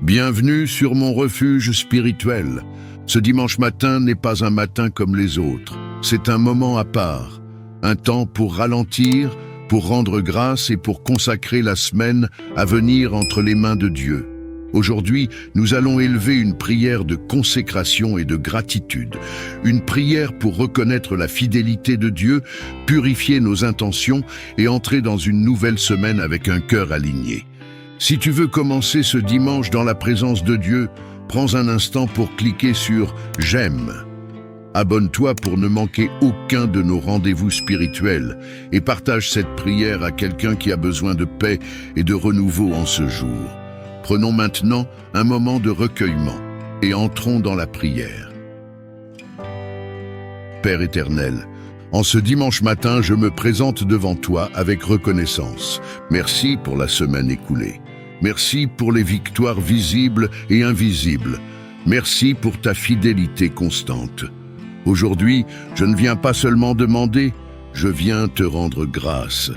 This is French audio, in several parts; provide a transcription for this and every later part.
Bienvenue sur mon refuge spirituel. Ce dimanche matin n'est pas un matin comme les autres. C'est un moment à part, un temps pour ralentir, pour rendre grâce et pour consacrer la semaine à venir entre les mains de Dieu. Aujourd'hui, nous allons élever une prière de consécration et de gratitude, une prière pour reconnaître la fidélité de Dieu, purifier nos intentions et entrer dans une nouvelle semaine avec un cœur aligné. Si tu veux commencer ce dimanche dans la présence de Dieu, prends un instant pour cliquer sur « J'aime ». Abonne-toi pour ne manquer aucun de nos rendez-vous spirituels et partage cette prière à quelqu'un qui a besoin de paix et de renouveau en ce jour. Prenons maintenant un moment de recueillement et entrons dans la prière. Père éternel, en ce dimanche matin, je me présente devant toi avec reconnaissance. Merci pour la semaine écoulée. Merci pour les victoires visibles et invisibles. Merci pour ta fidélité constante. Aujourd'hui, je ne viens pas seulement demander, je viens te rendre grâce.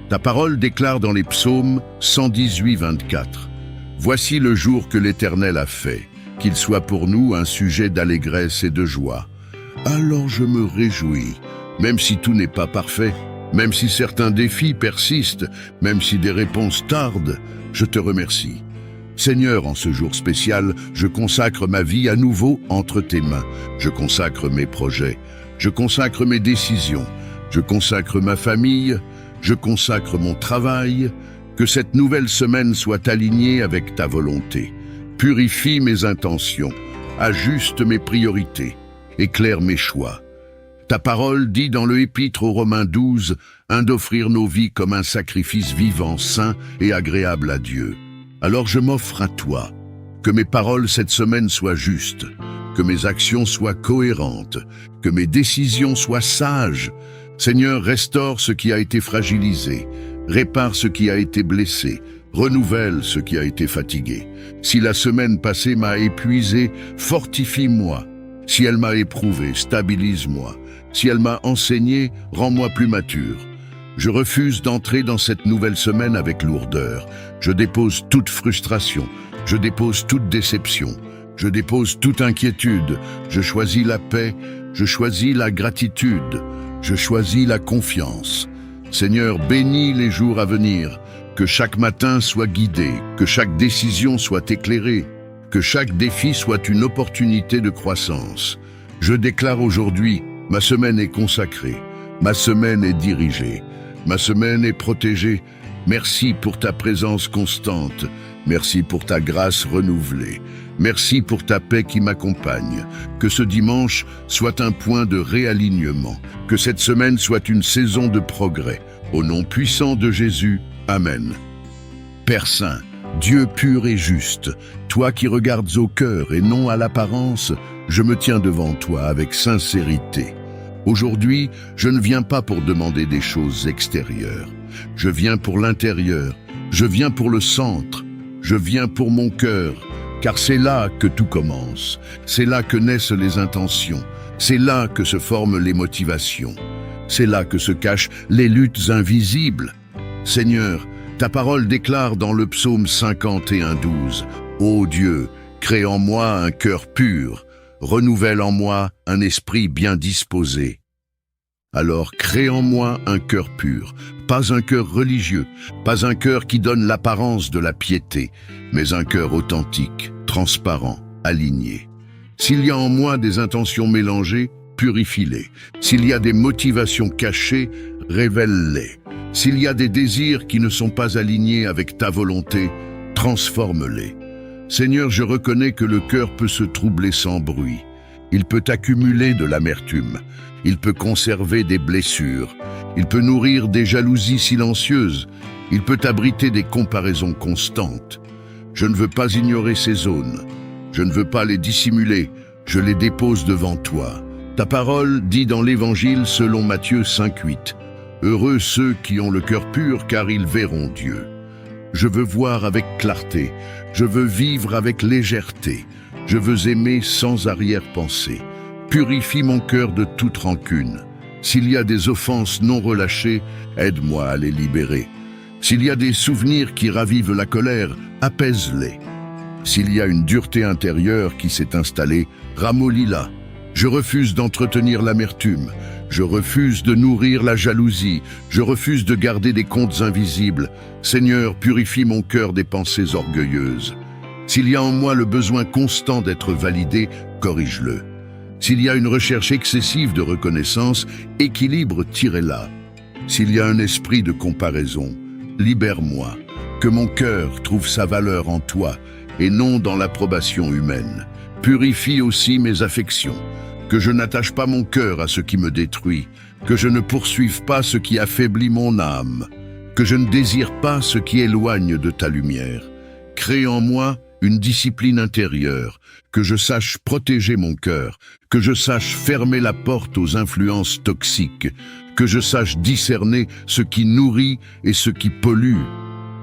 Ta parole déclare dans les psaumes 118, 24. Voici le jour que l'Éternel a fait, qu'il soit pour nous un sujet d'allégresse et de joie. Alors je me réjouis, même si tout n'est pas parfait, même si certains défis persistent, même si des réponses tardent, je te remercie. Seigneur, en ce jour spécial, je consacre ma vie à nouveau entre tes mains. Je consacre mes projets, je consacre mes décisions, je consacre ma famille, je consacre mon travail. Que cette nouvelle semaine soit alignée avec ta volonté. Purifie mes intentions, ajuste mes priorités, éclaire mes choix. Ta parole dit dans le Épître aux Romains 12, d'offrir nos vies comme un sacrifice vivant, saint et agréable à Dieu. Alors je m'offre à toi. Que mes paroles cette semaine soient justes, que mes actions soient cohérentes, que mes décisions soient sages. Seigneur, restaure ce qui a été fragilisé, répare ce qui a été blessé, renouvelle ce qui a été fatigué. Si la semaine passée m'a épuisé, fortifie-moi. Si elle m'a éprouvé, stabilise-moi. Si elle m'a enseigné, rends-moi plus mature. Je refuse d'entrer dans cette nouvelle semaine avec lourdeur. Je dépose toute frustration, je dépose toute déception, je dépose toute inquiétude. Je choisis la paix, je choisis la gratitude, je choisis la confiance. Seigneur, bénis les jours à venir, que chaque matin soit guidé, que chaque décision soit éclairée, que chaque défi soit une opportunité de croissance. Je déclare aujourd'hui, ma semaine est consacrée, ma semaine est dirigée, ma semaine est protégée. Merci pour ta présence constante, merci pour ta grâce renouvelée, merci pour ta paix qui m'accompagne. Que ce dimanche soit un point de réalignement, que cette semaine soit une saison de progrès. Au nom puissant de Jésus, Amen. Père Saint, Dieu pur et juste, toi qui regardes au cœur et non à l'apparence, je me tiens devant toi avec sincérité. Aujourd'hui, je ne viens pas pour demander des choses extérieures. Je viens pour l'intérieur, je viens pour le centre, je viens pour mon cœur, car c'est là que tout commence, c'est là que naissent les intentions, c'est là que se forment les motivations, c'est là que se cachent les luttes invisibles. Seigneur, ta parole déclare dans le psaume 51, 12, « Ô Dieu, crée en moi un cœur pur, renouvelle en moi un esprit bien disposé. » Alors crée en moi un cœur pur, pas un cœur religieux, pas un cœur qui donne l'apparence de la piété, mais un cœur authentique, transparent, aligné. S'il y a en moi des intentions mélangées, purifie-les. S'il y a des motivations cachées, révèle-les. S'il y a des désirs qui ne sont pas alignés avec ta volonté, transforme-les. Seigneur, je reconnais que le cœur peut se troubler sans bruit. Il peut accumuler de l'amertume. Il peut conserver des blessures. Il peut nourrir des jalousies silencieuses. Il peut abriter des comparaisons constantes. Je ne veux pas ignorer ces zones. Je ne veux pas les dissimuler. Je les dépose devant toi. Ta parole dit dans l'Évangile selon Matthieu 5,8. Heureux ceux qui ont le cœur pur, car ils verront Dieu. Je veux voir avec clarté. Je veux vivre avec légèreté. Je veux aimer sans arrière-pensée. Purifie mon cœur de toute rancune. S'il y a des offenses non relâchées, aide-moi à les libérer. S'il y a des souvenirs qui ravivent la colère, apaise-les. S'il y a une dureté intérieure qui s'est installée, ramollis-la. Je refuse d'entretenir l'amertume. Je refuse de nourrir la jalousie. Je refuse de garder des comptes invisibles. Seigneur, purifie mon cœur des pensées orgueilleuses. S'il y a en moi le besoin constant d'être validé, corrige-le. S'il y a une recherche excessive de reconnaissance, équilibre, tirez-la. S'il y a un esprit de comparaison, libère-moi. Que mon cœur trouve sa valeur en toi et non dans l'approbation humaine. Purifie aussi mes affections. Que je n'attache pas mon cœur à ce qui me détruit. Que je ne poursuive pas ce qui affaiblit mon âme. Que je ne désire pas ce qui éloigne de ta lumière. Crée en moi une discipline intérieure, que je sache protéger mon cœur, que je sache fermer la porte aux influences toxiques, que je sache discerner ce qui nourrit et ce qui pollue.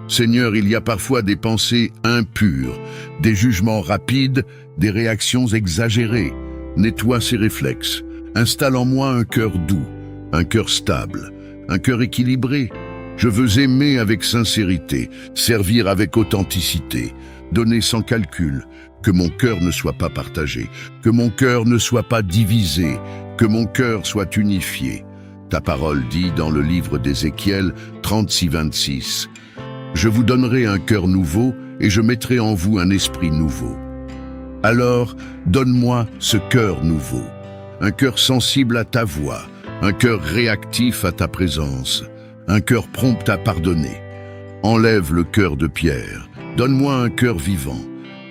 Seigneur, il y a parfois des pensées impures, des jugements rapides, des réactions exagérées. Nettoie ces réflexes. Installe en moi un cœur doux, un cœur stable, un cœur équilibré. Je veux aimer avec sincérité, servir avec authenticité, donner sans calcul, que mon cœur ne soit pas partagé, que mon cœur ne soit pas divisé, que mon cœur soit unifié. Ta parole dit dans le livre d'Ézéchiel 36-26, « Je vous donnerai un cœur nouveau et je mettrai en vous un esprit nouveau. » Alors, donne-moi ce cœur nouveau, un cœur sensible à ta voix, un cœur réactif à ta présence, un cœur prompt à pardonner. Enlève le cœur de pierre, donne-moi un cœur vivant.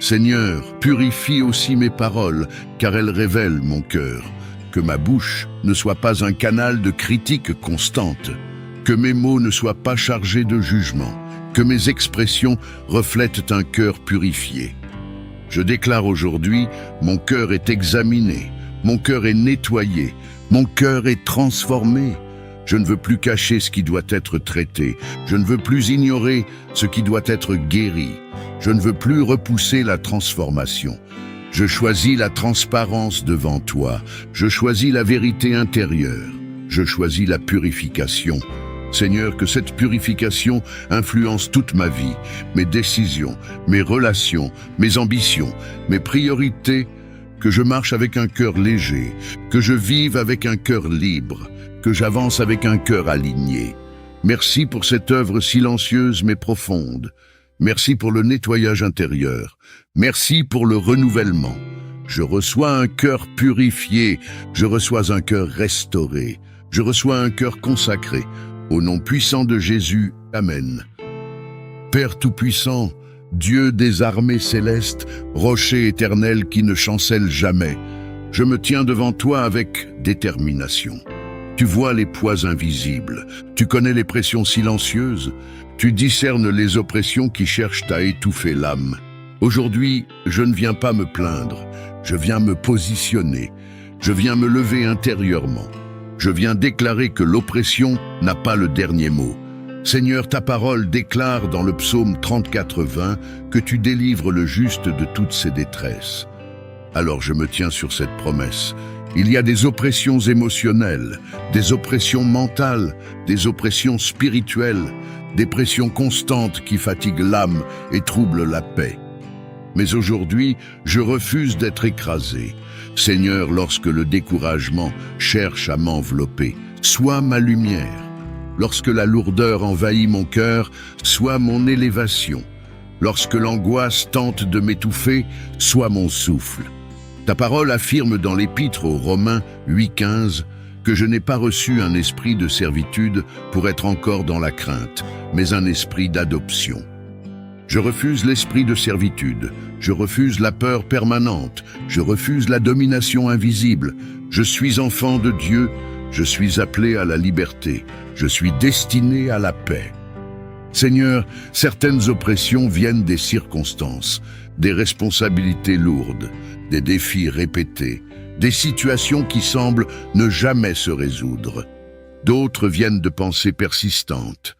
Seigneur, purifie aussi mes paroles, car elles révèlent mon cœur. Que ma bouche ne soit pas un canal de critique constante, que mes mots ne soient pas chargés de jugement, que mes expressions reflètent un cœur purifié. Je déclare aujourd'hui, mon cœur est examiné, mon cœur est nettoyé, mon cœur est transformé. Je ne veux plus cacher ce qui doit être traité, je ne veux plus ignorer ce qui doit être guéri, je ne veux plus repousser la transformation. Je choisis la transparence devant toi, je choisis la vérité intérieure, je choisis la purification. Seigneur, que cette purification influence toute ma vie, mes décisions, mes relations, mes ambitions, mes priorités, que je marche avec un cœur léger, que je vive avec un cœur libre, que j'avance avec un cœur aligné. Merci pour cette œuvre silencieuse mais profonde. Merci pour le nettoyage intérieur. Merci pour le renouvellement. Je reçois un cœur purifié, je reçois un cœur restauré, je reçois un cœur consacré. Au nom puissant de Jésus, Amen. Père Tout-Puissant, Dieu des armées célestes, rocher éternel qui ne chancelle jamais, je me tiens devant toi avec détermination. Tu vois les poids invisibles, tu connais les pressions silencieuses, tu discernes les oppressions qui cherchent à étouffer l'âme. Aujourd'hui, je ne viens pas me plaindre, je viens me positionner, je viens me lever intérieurement. Je viens déclarer que l'oppression n'a pas le dernier mot. Seigneur, ta parole déclare dans le psaume 34-20 que tu délivres le juste de toutes ses détresses. Alors je me tiens sur cette promesse. Il y a des oppressions émotionnelles, des oppressions mentales, des oppressions spirituelles, des pressions constantes qui fatiguent l'âme et troublent la paix. Mais aujourd'hui, je refuse d'être écrasé. Seigneur, lorsque le découragement cherche à m'envelopper, sois ma lumière. Lorsque la lourdeur envahit mon cœur, sois mon élévation. Lorsque l'angoisse tente de m'étouffer, sois mon souffle. Ta parole affirme dans l'Épître aux Romains 8,15 que je n'ai pas reçu un esprit de servitude pour être encore dans la crainte, mais un esprit d'adoption. Je refuse l'esprit de servitude, je refuse la peur permanente, je refuse la domination invisible. Je suis enfant de Dieu, je suis appelé à la liberté, je suis destiné à la paix. Seigneur, certaines oppressions viennent des circonstances, des responsabilités lourdes, des défis répétés, des situations qui semblent ne jamais se résoudre. D'autres viennent de pensées persistantes,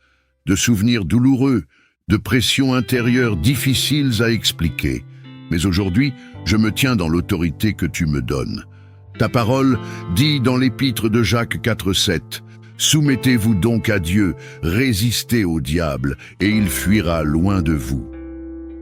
de souvenirs douloureux, de pressions intérieures difficiles à expliquer. Mais aujourd'hui, je me tiens dans l'autorité que tu me donnes. Ta parole dit dans l'Épître de Jacques 4,7 « Soumettez-vous donc à Dieu, résistez au diable, et il fuira loin de vous. »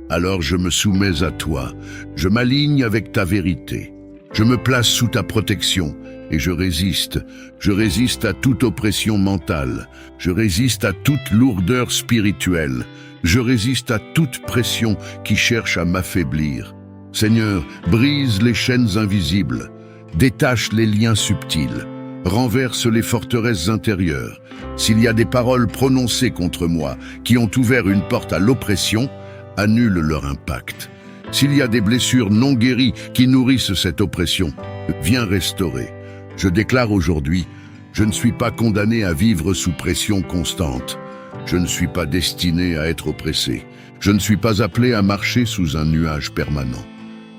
Alors je me soumets à toi, je m'aligne avec ta vérité. Je me place sous ta protection et je résiste à toute oppression mentale, je résiste à toute lourdeur spirituelle, je résiste à toute pression qui cherche à m'affaiblir. Seigneur, brise les chaînes invisibles, détache les liens subtils, renverse les forteresses intérieures. S'il y a des paroles prononcées contre moi qui ont ouvert une porte à l'oppression, annule leur impact. S'il y a des blessures non guéries qui nourrissent cette oppression, viens restaurer. Je déclare aujourd'hui, je ne suis pas condamné à vivre sous pression constante. Je ne suis pas destiné à être oppressé. Je ne suis pas appelé à marcher sous un nuage permanent.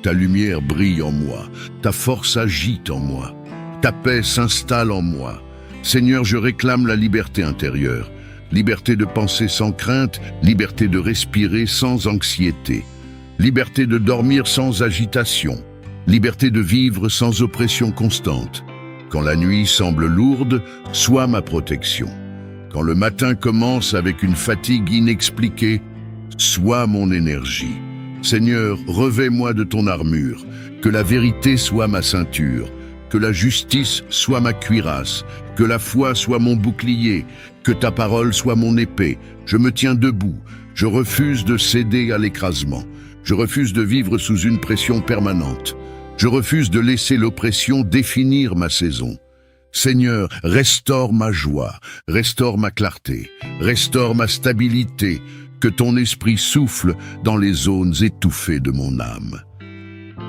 Ta lumière brille en moi, ta force agit en moi, ta paix s'installe en moi. Seigneur, je réclame la liberté intérieure, liberté de penser sans crainte, liberté de respirer sans anxiété, liberté de dormir sans agitation, liberté de vivre sans oppression constante. Quand la nuit semble lourde, sois ma protection. Quand le matin commence avec une fatigue inexpliquée, sois mon énergie. Seigneur, revêt-moi de ton armure, que la vérité soit ma ceinture, que la justice soit ma cuirasse, que la foi soit mon bouclier, que ta parole soit mon épée. Je me tiens debout, je refuse de céder à l'écrasement, je refuse de vivre sous une pression permanente, je refuse de laisser l'oppression définir ma saison. Seigneur, restaure ma joie, restaure ma clarté, restaure ma stabilité, que ton esprit souffle dans les zones étouffées de mon âme.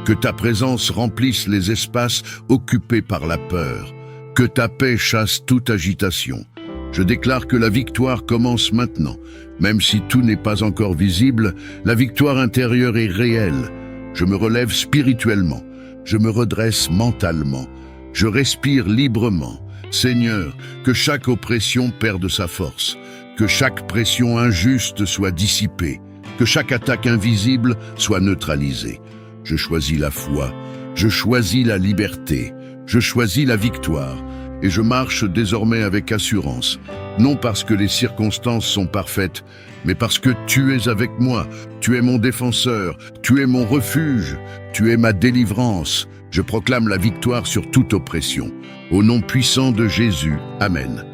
Que ta présence remplisse les espaces occupés par la peur, que ta paix chasse toute agitation. Je déclare que la victoire commence maintenant. Même si tout n'est pas encore visible, la victoire intérieure est réelle. Je me relève spirituellement, je me redresse mentalement, je respire librement. Seigneur, que chaque oppression perde sa force, que chaque pression injuste soit dissipée, que chaque attaque invisible soit neutralisée. Je choisis la foi, je choisis la liberté, je choisis la victoire, et je marche désormais avec assurance, non parce que les circonstances sont parfaites, mais parce que tu es avec moi, tu es mon défenseur, tu es mon refuge, tu es ma délivrance. Je proclame la victoire sur toute oppression. Au nom puissant de Jésus, Amen.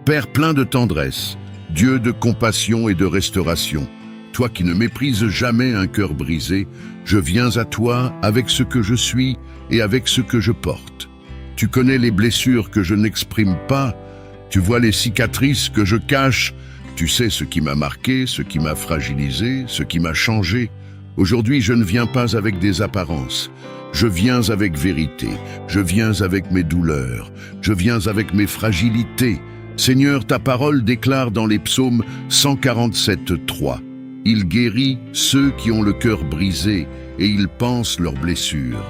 Père plein de tendresse, Dieu de compassion et de restauration, toi qui ne méprises jamais un cœur brisé, je viens à toi avec ce que je suis et avec ce que je porte. Tu connais les blessures que je n'exprime pas, tu vois les cicatrices que je cache, tu sais ce qui m'a marqué, ce qui m'a fragilisé, ce qui m'a changé. Aujourd'hui, je ne viens pas avec des apparences. Je viens avec vérité, je viens avec mes douleurs, je viens avec mes fragilités. Seigneur, ta parole déclare dans les psaumes 147:3. Il guérit ceux qui ont le cœur brisé et il panse leurs blessures.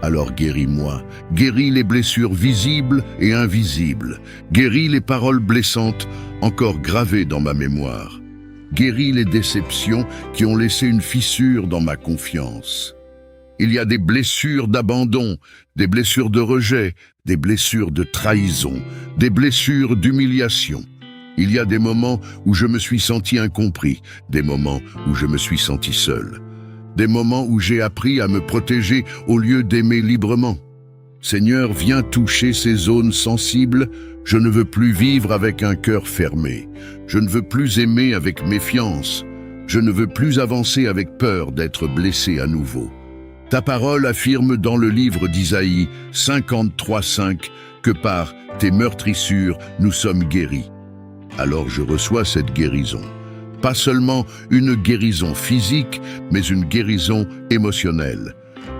Alors guéris-moi, guéris les blessures visibles et invisibles, guéris les paroles blessantes encore gravées dans ma mémoire, guéris les déceptions qui ont laissé une fissure dans ma confiance. Il y a des blessures d'abandon, des blessures de rejet, des blessures de trahison, des blessures d'humiliation. Il y a des moments où je me suis senti incompris, des moments où je me suis senti seul, des moments où j'ai appris à me protéger au lieu d'aimer librement. Seigneur, viens toucher ces zones sensibles. Je ne veux plus vivre avec un cœur fermé. Je ne veux plus aimer avec méfiance. Je ne veux plus avancer avec peur d'être blessé à nouveau. Ta parole affirme dans le livre d'Isaïe 53:5 que par tes meurtrissures nous sommes guéris. Alors je reçois cette guérison. Pas seulement une guérison physique, mais une guérison émotionnelle.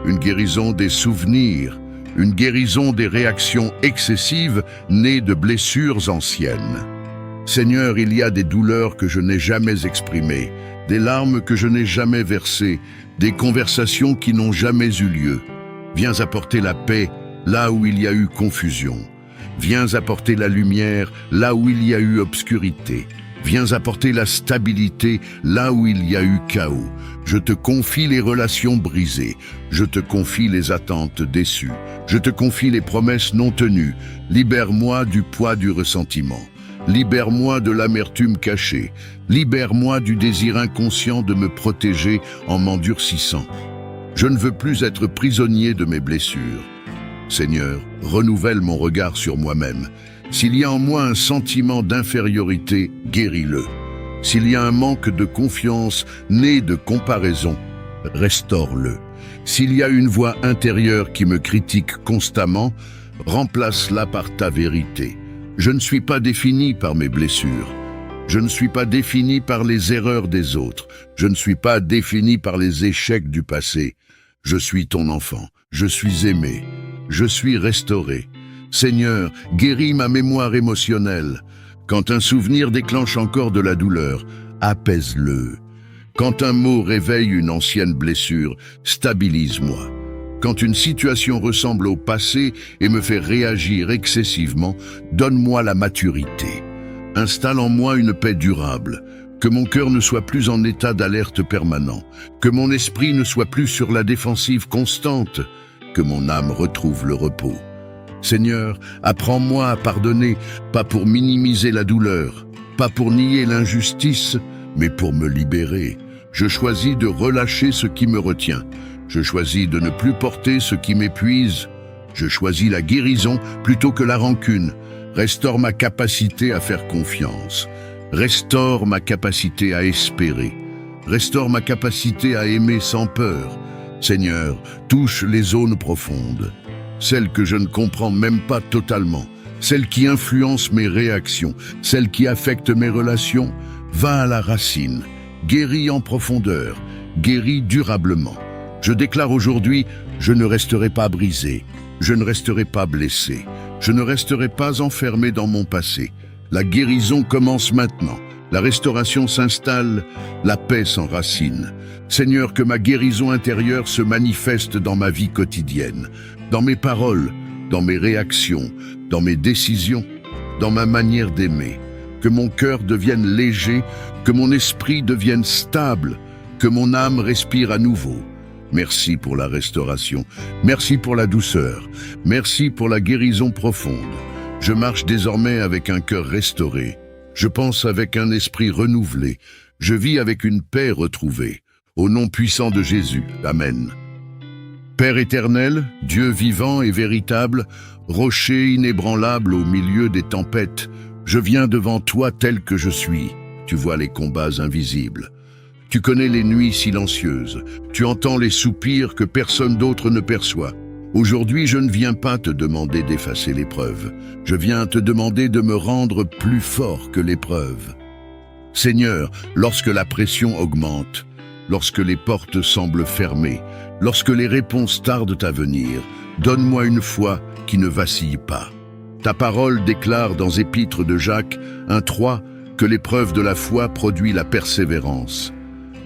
Une guérison des souvenirs, une guérison des réactions excessives nées de blessures anciennes. Seigneur, il y a des douleurs que je n'ai jamais exprimées, des larmes que je n'ai jamais versées, des conversations qui n'ont jamais eu lieu. Viens apporter la paix là où il y a eu confusion. Viens apporter la lumière là où il y a eu obscurité. Viens apporter la stabilité là où il y a eu chaos. Je te confie les relations brisées. Je te confie les attentes déçues. Je te confie les promesses non tenues. Libère-moi du poids du ressentiment. Libère-moi de l'amertume cachée. Libère-moi du désir inconscient de me protéger en m'endurcissant. Je ne veux plus être prisonnier de mes blessures. Seigneur, renouvelle mon regard sur moi-même. S'il y a en moi un sentiment d'infériorité, guéris-le. S'il y a un manque de confiance né de comparaison, restaure-le. S'il y a une voix intérieure qui me critique constamment, remplace-la par ta vérité. Je ne suis pas défini par mes blessures. Je ne suis pas défini par les erreurs des autres. Je ne suis pas défini par les échecs du passé. Je suis ton enfant. Je suis aimé. Je suis restauré. Seigneur, guéris ma mémoire émotionnelle. Quand un souvenir déclenche encore de la douleur, apaise-le. Quand un mot réveille une ancienne blessure, stabilise-moi. Quand une situation ressemble au passé et me fait réagir excessivement, donne-moi la maturité. Installe en moi une paix durable. Que mon cœur ne soit plus en état d'alerte permanent. Que mon esprit ne soit plus sur la défensive constante. Que mon âme retrouve le repos. Seigneur, apprends-moi à pardonner, pas pour minimiser la douleur, pas pour nier l'injustice, mais pour me libérer. Je choisis de relâcher ce qui me retient. Je choisis de ne plus porter ce qui m'épuise. Je choisis la guérison plutôt que la rancune. Restaure ma capacité à faire confiance. Restaure ma capacité à espérer. Restaure ma capacité à aimer sans peur. Seigneur, touche les zones profondes. Celles que je ne comprends même pas totalement, celles qui influencent mes réactions, celles qui affectent mes relations, va à la racine, guéris en profondeur, guéris durablement. Je déclare aujourd'hui, je ne resterai pas brisé, je ne resterai pas blessé, je ne resterai pas enfermé dans mon passé. La guérison commence maintenant, la restauration s'installe, la paix s'enracine. Seigneur, que ma guérison intérieure se manifeste dans ma vie quotidienne, dans mes paroles, dans mes réactions, dans mes décisions, dans ma manière d'aimer. Que mon cœur devienne léger, que mon esprit devienne stable, que mon âme respire à nouveau. Merci pour la restauration, merci pour la douceur, merci pour la guérison profonde. Je marche désormais avec un cœur restauré, je pense avec un esprit renouvelé, je vis avec une paix retrouvée. Au nom puissant de Jésus, Amen. Père éternel, Dieu vivant et véritable, rocher inébranlable au milieu des tempêtes, je viens devant toi tel que je suis. Tu vois les combats invisibles. Tu connais les nuits silencieuses. Tu entends les soupirs que personne d'autre ne perçoit. Aujourd'hui, je ne viens pas te demander d'effacer l'épreuve. Je viens te demander de me rendre plus fort que l'épreuve. Seigneur, lorsque la pression augmente, lorsque les portes semblent fermées, lorsque les réponses tardent à venir, donne-moi une foi qui ne vacille pas. Ta parole déclare dans Épître de Jacques 1:3 que l'épreuve de la foi produit la persévérance.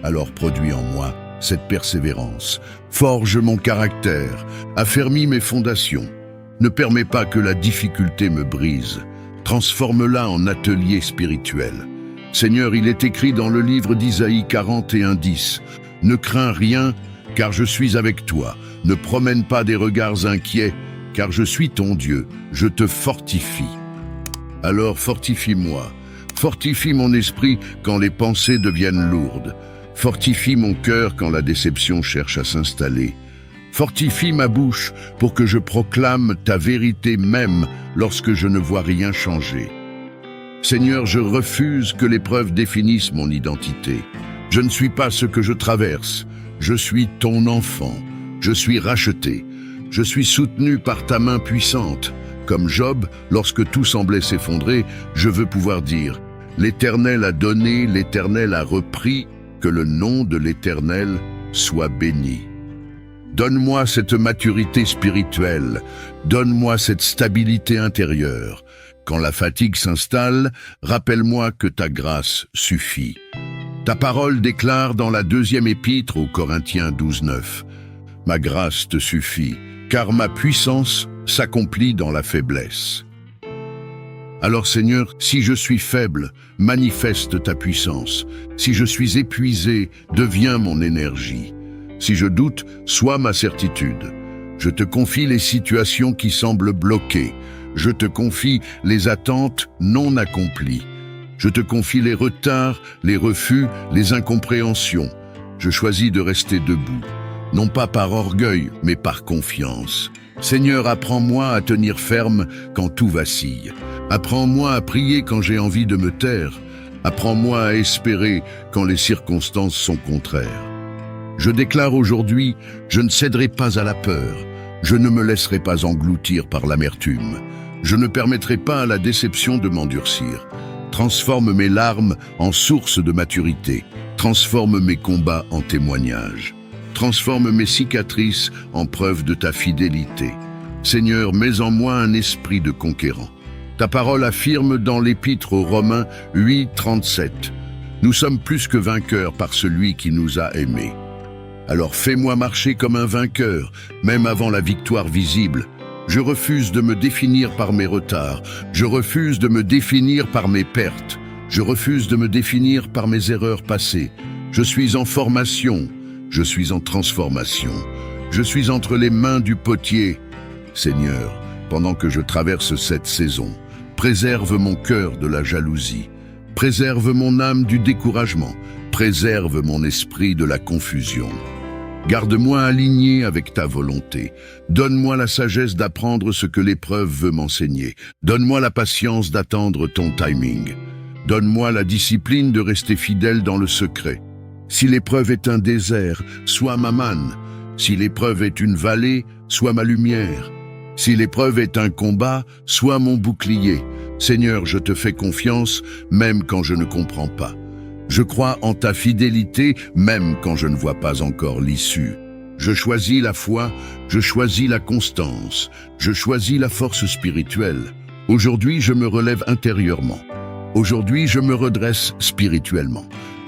Alors produis en moi cette persévérance. Forge mon caractère, affermis mes fondations. Ne permets pas que la difficulté me brise. Transforme-la en atelier spirituel. Seigneur, il est écrit dans le livre d'Isaïe 41:10. Ne crains rien, car je suis avec toi. Ne promène pas des regards inquiets, car je suis ton Dieu. Je te fortifie. Alors fortifie-moi. Fortifie mon esprit quand les pensées deviennent lourdes. Fortifie mon cœur quand la déception cherche à s'installer. Fortifie ma bouche pour que je proclame ta vérité même lorsque je ne vois rien changer. Seigneur, je refuse que l'épreuve définisse mon identité. Je ne suis pas ce que je traverse. Je suis ton enfant. Je suis racheté. Je suis soutenu par ta main puissante. Comme Job, lorsque tout semblait s'effondrer, je veux pouvoir dire « L'Éternel a donné, l'Éternel a repris, que le nom de l'Éternel soit béni. » Donne-moi cette maturité spirituelle, donne-moi cette stabilité intérieure. Quand la fatigue s'installe, rappelle-moi que ta grâce suffit. Ta parole déclare dans la 2e épître aux Corinthiens 12:9 « Ma grâce te suffit, car ma puissance s'accomplit dans la faiblesse. » Alors Seigneur, si je suis faible, manifeste ta puissance. Si je suis épuisé, deviens mon énergie. Si je doute, sois ma certitude. Je te confie les situations qui semblent bloquées. Je te confie les attentes non accomplies. Je te confie les retards, les refus, les incompréhensions. Je choisis de rester debout, non pas par orgueil, mais par confiance. Seigneur, apprends-moi à tenir ferme quand tout vacille. Apprends-moi à prier quand j'ai envie de me taire. Apprends-moi à espérer quand les circonstances sont contraires. Je déclare aujourd'hui, je ne céderai pas à la peur. Je ne me laisserai pas engloutir par l'amertume. Je ne permettrai pas à la déception de m'endurcir. Transforme mes larmes en source de maturité. Transforme mes combats en témoignages. Transforme mes cicatrices en preuve de ta fidélité. Seigneur, mets en moi un esprit de conquérant. Ta parole affirme dans l'Épître aux Romains 8, 37. Nous sommes plus que vainqueurs par celui qui nous a aimés. Alors fais-moi marcher comme un vainqueur, même avant la victoire visible. Je refuse de me définir par mes retards. Je refuse de me définir par mes pertes. Je refuse de me définir par mes erreurs passées. Je suis en formation. Je suis en transformation. Je suis entre les mains du potier. Seigneur, pendant que je traverse cette saison, préserve mon cœur de la jalousie. Préserve mon âme du découragement. Préserve mon esprit de la confusion. Garde-moi aligné avec ta volonté. Donne-moi la sagesse d'apprendre ce que l'épreuve veut m'enseigner. Donne-moi la patience d'attendre ton timing. Donne-moi la discipline de rester fidèle dans le secret. Si l'épreuve est un désert, sois ma manne. Si l'épreuve est une vallée, sois ma lumière. Si l'épreuve est un combat, sois mon bouclier. Seigneur, je te fais confiance, même quand je ne comprends pas. Je crois en ta fidélité, même quand je ne vois pas encore l'issue. Je choisis la foi, je choisis la constance, je choisis la force spirituelle. Aujourd'hui, je me relève intérieurement. Aujourd'hui, je me redresse spirituellement.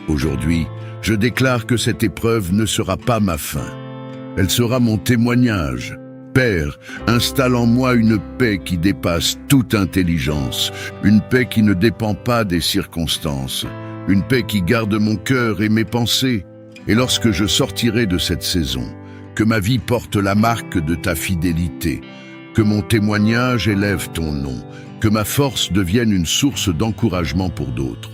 Aujourd'hui, je déclare que cette épreuve ne sera pas ma fin. Elle sera mon témoignage. Père, installe en moi une paix qui dépasse toute intelligence, une paix qui ne dépend pas des circonstances, une paix qui garde mon cœur et mes pensées. Et lorsque je sortirai de cette saison, que ma vie porte la marque de ta fidélité, que mon témoignage élève ton nom, que ma force devienne une source d'encouragement pour d'autres.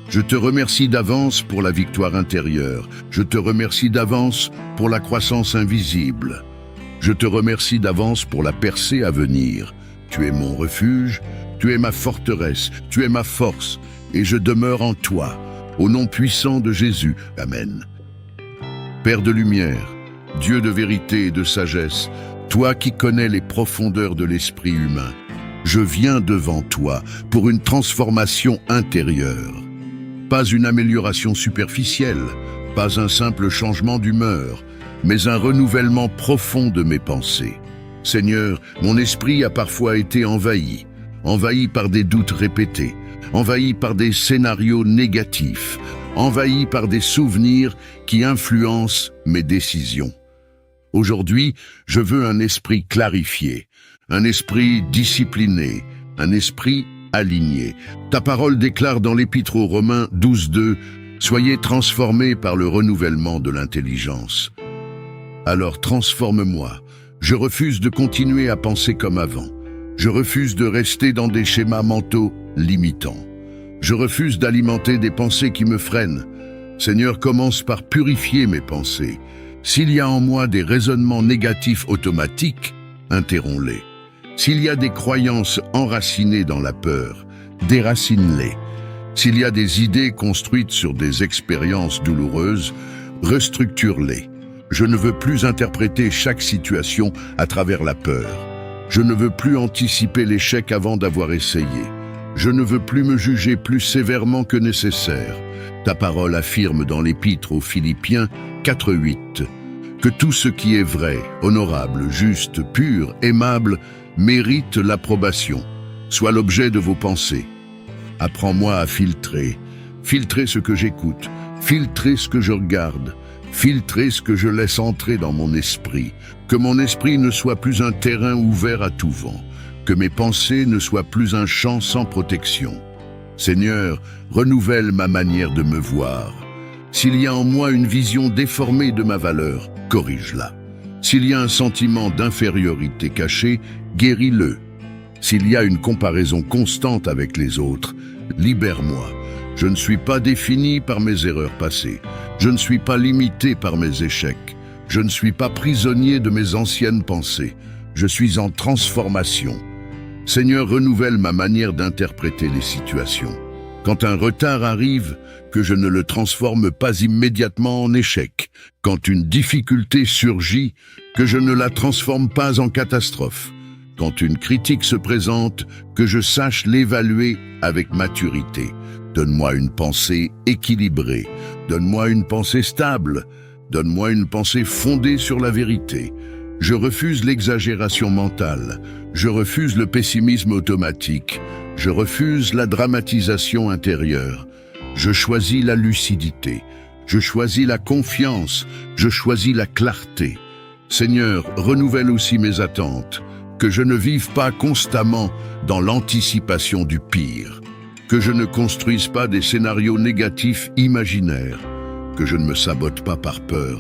Je te remercie d'avance pour la victoire intérieure. Je te remercie d'avance pour la croissance invisible. Je te remercie d'avance pour la percée à venir. Tu es mon refuge, tu es ma forteresse, tu es ma force, et je demeure en toi, au nom puissant de Jésus. Amen. Père de lumière, Dieu de vérité et de sagesse, toi qui connais les profondeurs de l'esprit humain, je viens devant toi pour une transformation intérieure. Pas une amélioration superficielle, pas un simple changement d'humeur, mais un renouvellement profond de mes pensées. Seigneur, mon esprit a parfois été envahi par des doutes répétés, envahi par des scénarios négatifs, envahi par des souvenirs qui influencent mes décisions. Aujourd'hui, je veux un esprit clarifié, un esprit discipliné, un esprit aligné. Ta parole déclare dans l'Épître aux Romains 12:2 « Soyez transformés par le renouvellement de l'intelligence ». Alors transforme-moi. Je refuse de continuer à penser comme avant. Je refuse de rester dans des schémas mentaux limitants. Je refuse d'alimenter des pensées qui me freinent. Seigneur, commence par purifier mes pensées. S'il y a en moi des raisonnements négatifs automatiques, interromps-les. S'il y a des croyances enracinées dans la peur, déracine-les. S'il y a des idées construites sur des expériences douloureuses, restructure-les. Je ne veux plus interpréter chaque situation à travers la peur. Je ne veux plus anticiper l'échec avant d'avoir essayé. Je ne veux plus me juger plus sévèrement que nécessaire. Ta parole affirme dans l'Épître aux Philippiens 4:8 que tout ce qui est vrai, honorable, juste, pur, aimable, mérite l'approbation, soit l'objet de vos pensées. Apprends-moi à filtrer ce que j'écoute, filtrer ce que je regarde, filtrer ce que je laisse entrer dans mon esprit, que mon esprit ne soit plus un terrain ouvert à tout vent, que mes pensées ne soient plus un champ sans protection. Seigneur, renouvelle ma manière de me voir. S'il y a en moi une vision déformée de ma valeur, corrige-la. S'il y a un sentiment d'infériorité caché, guéris-le. S'il y a une comparaison constante avec les autres, libère-moi. Je ne suis pas défini par mes erreurs passées. Je ne suis pas limité par mes échecs. Je ne suis pas prisonnier de mes anciennes pensées. Je suis en transformation. Seigneur, renouvelle ma manière d'interpréter les situations. Quand un retard arrive, que je ne le transforme pas immédiatement en échec. Quand une difficulté surgit, que je ne la transforme pas en catastrophe. Quand une critique se présente, que je sache l'évaluer avec maturité. Donne-moi une pensée équilibrée. Donne-moi une pensée stable. Donne-moi une pensée fondée sur la vérité. Je refuse l'exagération mentale. Je refuse le pessimisme automatique. Je refuse la dramatisation intérieure. Je choisis la lucidité. Je choisis la confiance. Je choisis la clarté. Seigneur, renouvelle aussi mes attentes. Que je ne vive pas constamment dans l'anticipation du pire. Que je ne construise pas des scénarios négatifs imaginaires. Que je ne me sabote pas par peur.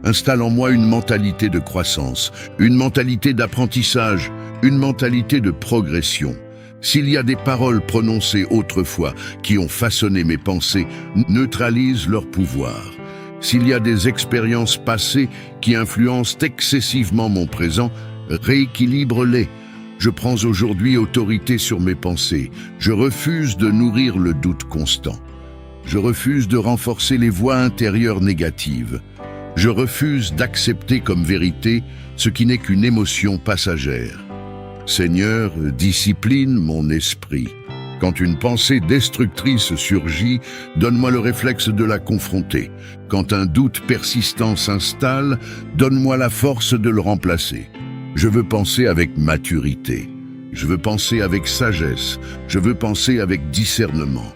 Installe en moi une mentalité de croissance, une mentalité d'apprentissage, une mentalité de progression. S'il y a des paroles prononcées autrefois qui ont façonné mes pensées, neutralise leur pouvoir. S'il y a des expériences passées qui influencent excessivement mon présent, rééquilibre-les. Je prends aujourd'hui autorité sur mes pensées. Je refuse de nourrir le doute constant. Je refuse de renforcer les voix intérieures négatives. Je refuse d'accepter comme vérité ce qui n'est qu'une émotion passagère. Seigneur, discipline mon esprit. Quand une pensée destructrice surgit, donne-moi le réflexe de la confronter. Quand un doute persistant s'installe, donne-moi la force de le remplacer. Je veux penser avec maturité. Je veux penser avec sagesse. Je veux penser avec discernement.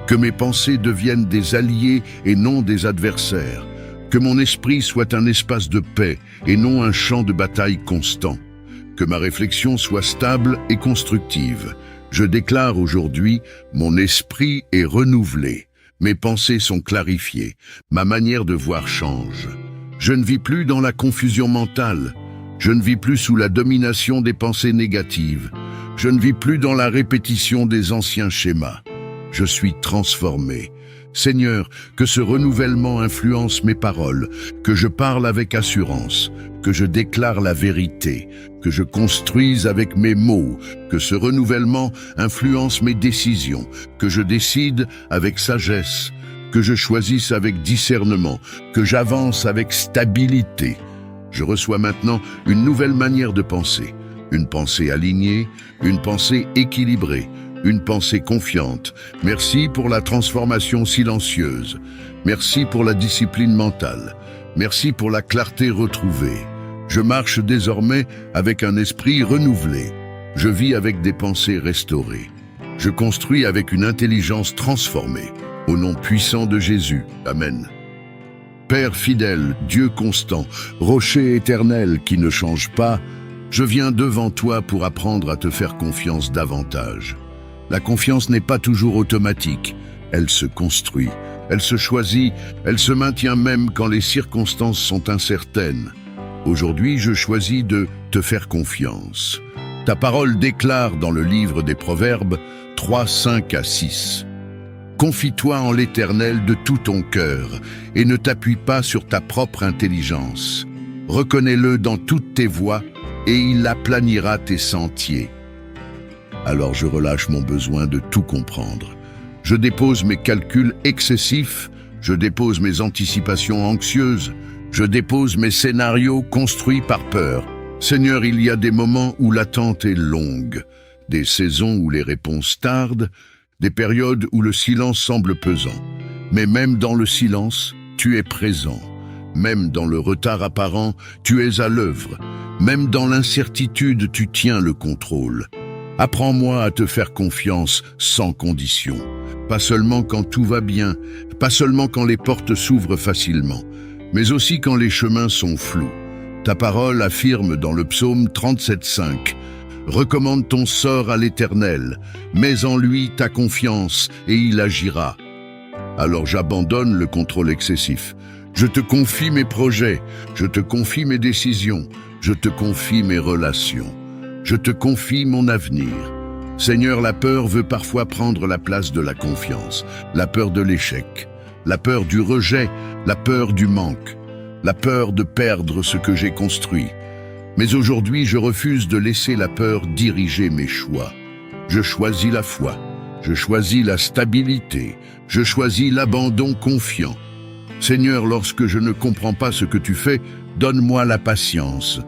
Que mes pensées deviennent des alliés et non des adversaires. Que mon esprit soit un espace de paix et non un champ de bataille constant. Que ma réflexion soit stable et constructive. Je déclare aujourd'hui, mon esprit est renouvelé. Mes pensées sont clarifiées. Ma manière de voir change. Je ne vis plus dans la confusion mentale. Je ne vis plus sous la domination des pensées négatives. Je ne vis plus dans la répétition des anciens schémas. Je suis transformé. Seigneur, que ce renouvellement influence mes paroles, que je parle avec assurance, que je déclare la vérité, que je construise avec mes mots, que ce renouvellement influence mes décisions, que je décide avec sagesse, que je choisisse avec discernement, que j'avance avec stabilité. Je reçois maintenant une nouvelle manière de penser, une pensée alignée, une pensée équilibrée, une pensée confiante. Merci pour la transformation silencieuse. Merci pour la discipline mentale. Merci pour la clarté retrouvée. Je marche désormais avec un esprit renouvelé. Je vis avec des pensées restaurées. Je construis avec une intelligence transformée. Au nom puissant de Jésus. Amen. Père fidèle, Dieu constant, rocher éternel qui ne change pas, je viens devant toi pour apprendre à te faire confiance davantage. La confiance n'est pas toujours automatique, elle se construit, elle se choisit, elle se maintient même quand les circonstances sont incertaines. Aujourd'hui, je choisis de te faire confiance. Ta parole déclare dans le livre des Proverbes 3, 5 à 6. Confie-toi en l'Éternel de tout ton cœur et ne t'appuie pas sur ta propre intelligence. Reconnais-le dans toutes tes voies et il aplanira tes sentiers. Alors je relâche mon besoin de tout comprendre. Je dépose mes calculs excessifs, je dépose mes anticipations anxieuses, je dépose mes scénarios construits par peur. Seigneur, il y a des moments où l'attente est longue, des saisons où les réponses tardent, des périodes où le silence semble pesant. Mais même dans le silence, tu es présent. Même dans le retard apparent, tu es à l'œuvre. Même dans l'incertitude, tu tiens le contrôle. Apprends-moi à te faire confiance sans condition. Pas seulement quand tout va bien, pas seulement quand les portes s'ouvrent facilement, mais aussi quand les chemins sont flous. Ta parole affirme dans le psaume 37,5 « Recommande ton sort à l'Éternel, mets en lui ta confiance et il agira. » Alors j'abandonne le contrôle excessif. Je te confie mes projets, je te confie mes décisions, je te confie mes relations. Je te confie mon avenir. Seigneur, la peur veut parfois prendre la place de la confiance, la peur de l'échec, la peur du rejet, la peur du manque, la peur de perdre ce que j'ai construit. Mais aujourd'hui, je refuse de laisser la peur diriger mes choix. Je choisis la foi, je choisis la stabilité, je choisis l'abandon confiant. Seigneur, lorsque je ne comprends pas ce que tu fais, donne-moi la patience.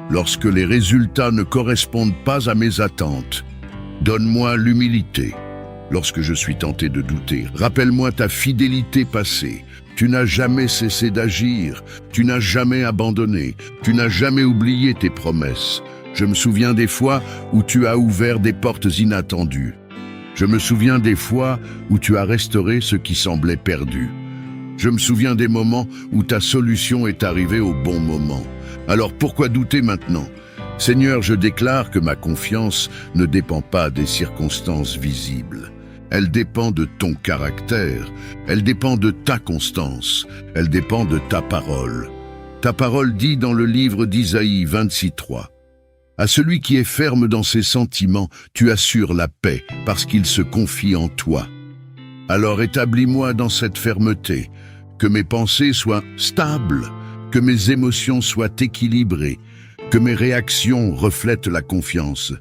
Lorsque les résultats ne correspondent pas à mes attentes, donne-moi l'humilité. Lorsque je suis tenté de douter, rappelle-moi ta fidélité passée. Tu n'as jamais cessé d'agir, tu n'as jamais abandonné, tu n'as jamais oublié tes promesses. Je me souviens des fois où tu as ouvert des portes inattendues. Je me souviens des fois où tu as restauré ce qui semblait perdu. Je me souviens des moments où ta solution est arrivée au bon moment. Alors pourquoi douter maintenant ? Seigneur, je déclare que ma confiance ne dépend pas des circonstances visibles. Elle dépend de ton caractère, elle dépend de ta constance, elle dépend de ta parole. Ta parole dit dans le livre d'Isaïe 26:3. À celui qui est ferme dans ses sentiments, tu assures la paix parce qu'il se confie en toi. Alors établis-moi dans cette fermeté, que mes pensées soient stables, que mes émotions soient équilibrées, que mes réactions reflètent la confiance.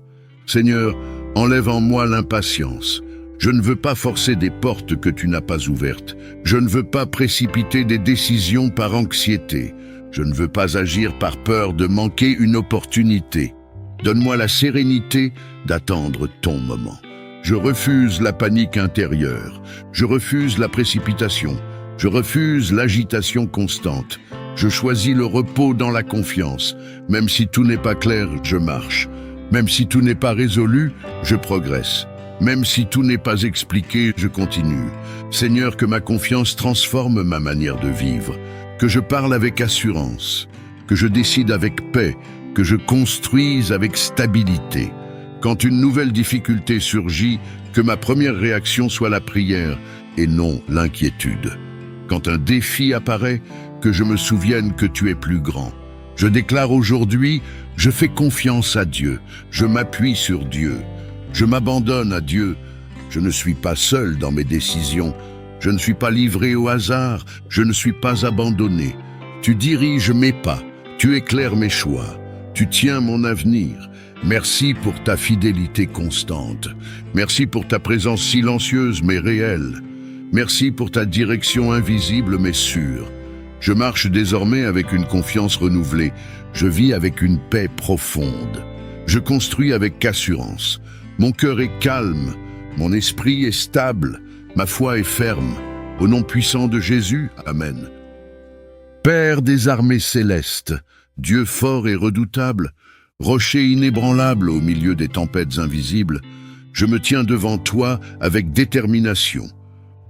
Seigneur, enlève en moi l'impatience. Je ne veux pas forcer des portes que tu n'as pas ouvertes. Je ne veux pas précipiter des décisions par anxiété. Je ne veux pas agir par peur de manquer une opportunité. Donne-moi la sérénité d'attendre ton moment. Je refuse la panique intérieure. Je refuse la précipitation. Je refuse l'agitation constante. Je choisis le repos dans la confiance. Même si tout n'est pas clair, je marche. Même si tout n'est pas résolu, je progresse. Même si tout n'est pas expliqué, je continue. Seigneur, que ma confiance transforme ma manière de vivre, que je parle avec assurance, que je décide avec paix, que je construise avec stabilité. Quand une nouvelle difficulté surgit, que ma première réaction soit la prière et non l'inquiétude. Quand un défi apparaît, que je me souvienne que tu es plus grand. Je déclare aujourd'hui, je fais confiance à Dieu, je m'appuie sur Dieu. Je m'abandonne à Dieu. Je ne suis pas seul dans mes décisions. Je ne suis pas livré au hasard. Je ne suis pas abandonné. Tu diriges mes pas. Tu éclaires mes choix. Tu tiens mon avenir. Merci pour ta fidélité constante. Merci pour ta présence silencieuse mais réelle. Merci pour ta direction invisible mais sûre. Je marche désormais avec une confiance renouvelée. Je vis avec une paix profonde. Je construis avec assurance. Mon cœur est calme, mon esprit est stable, ma foi est ferme. Au nom puissant de Jésus, Amen. Père des armées célestes, Dieu fort et redoutable, rocher inébranlable au milieu des tempêtes invisibles, je me tiens devant toi avec détermination.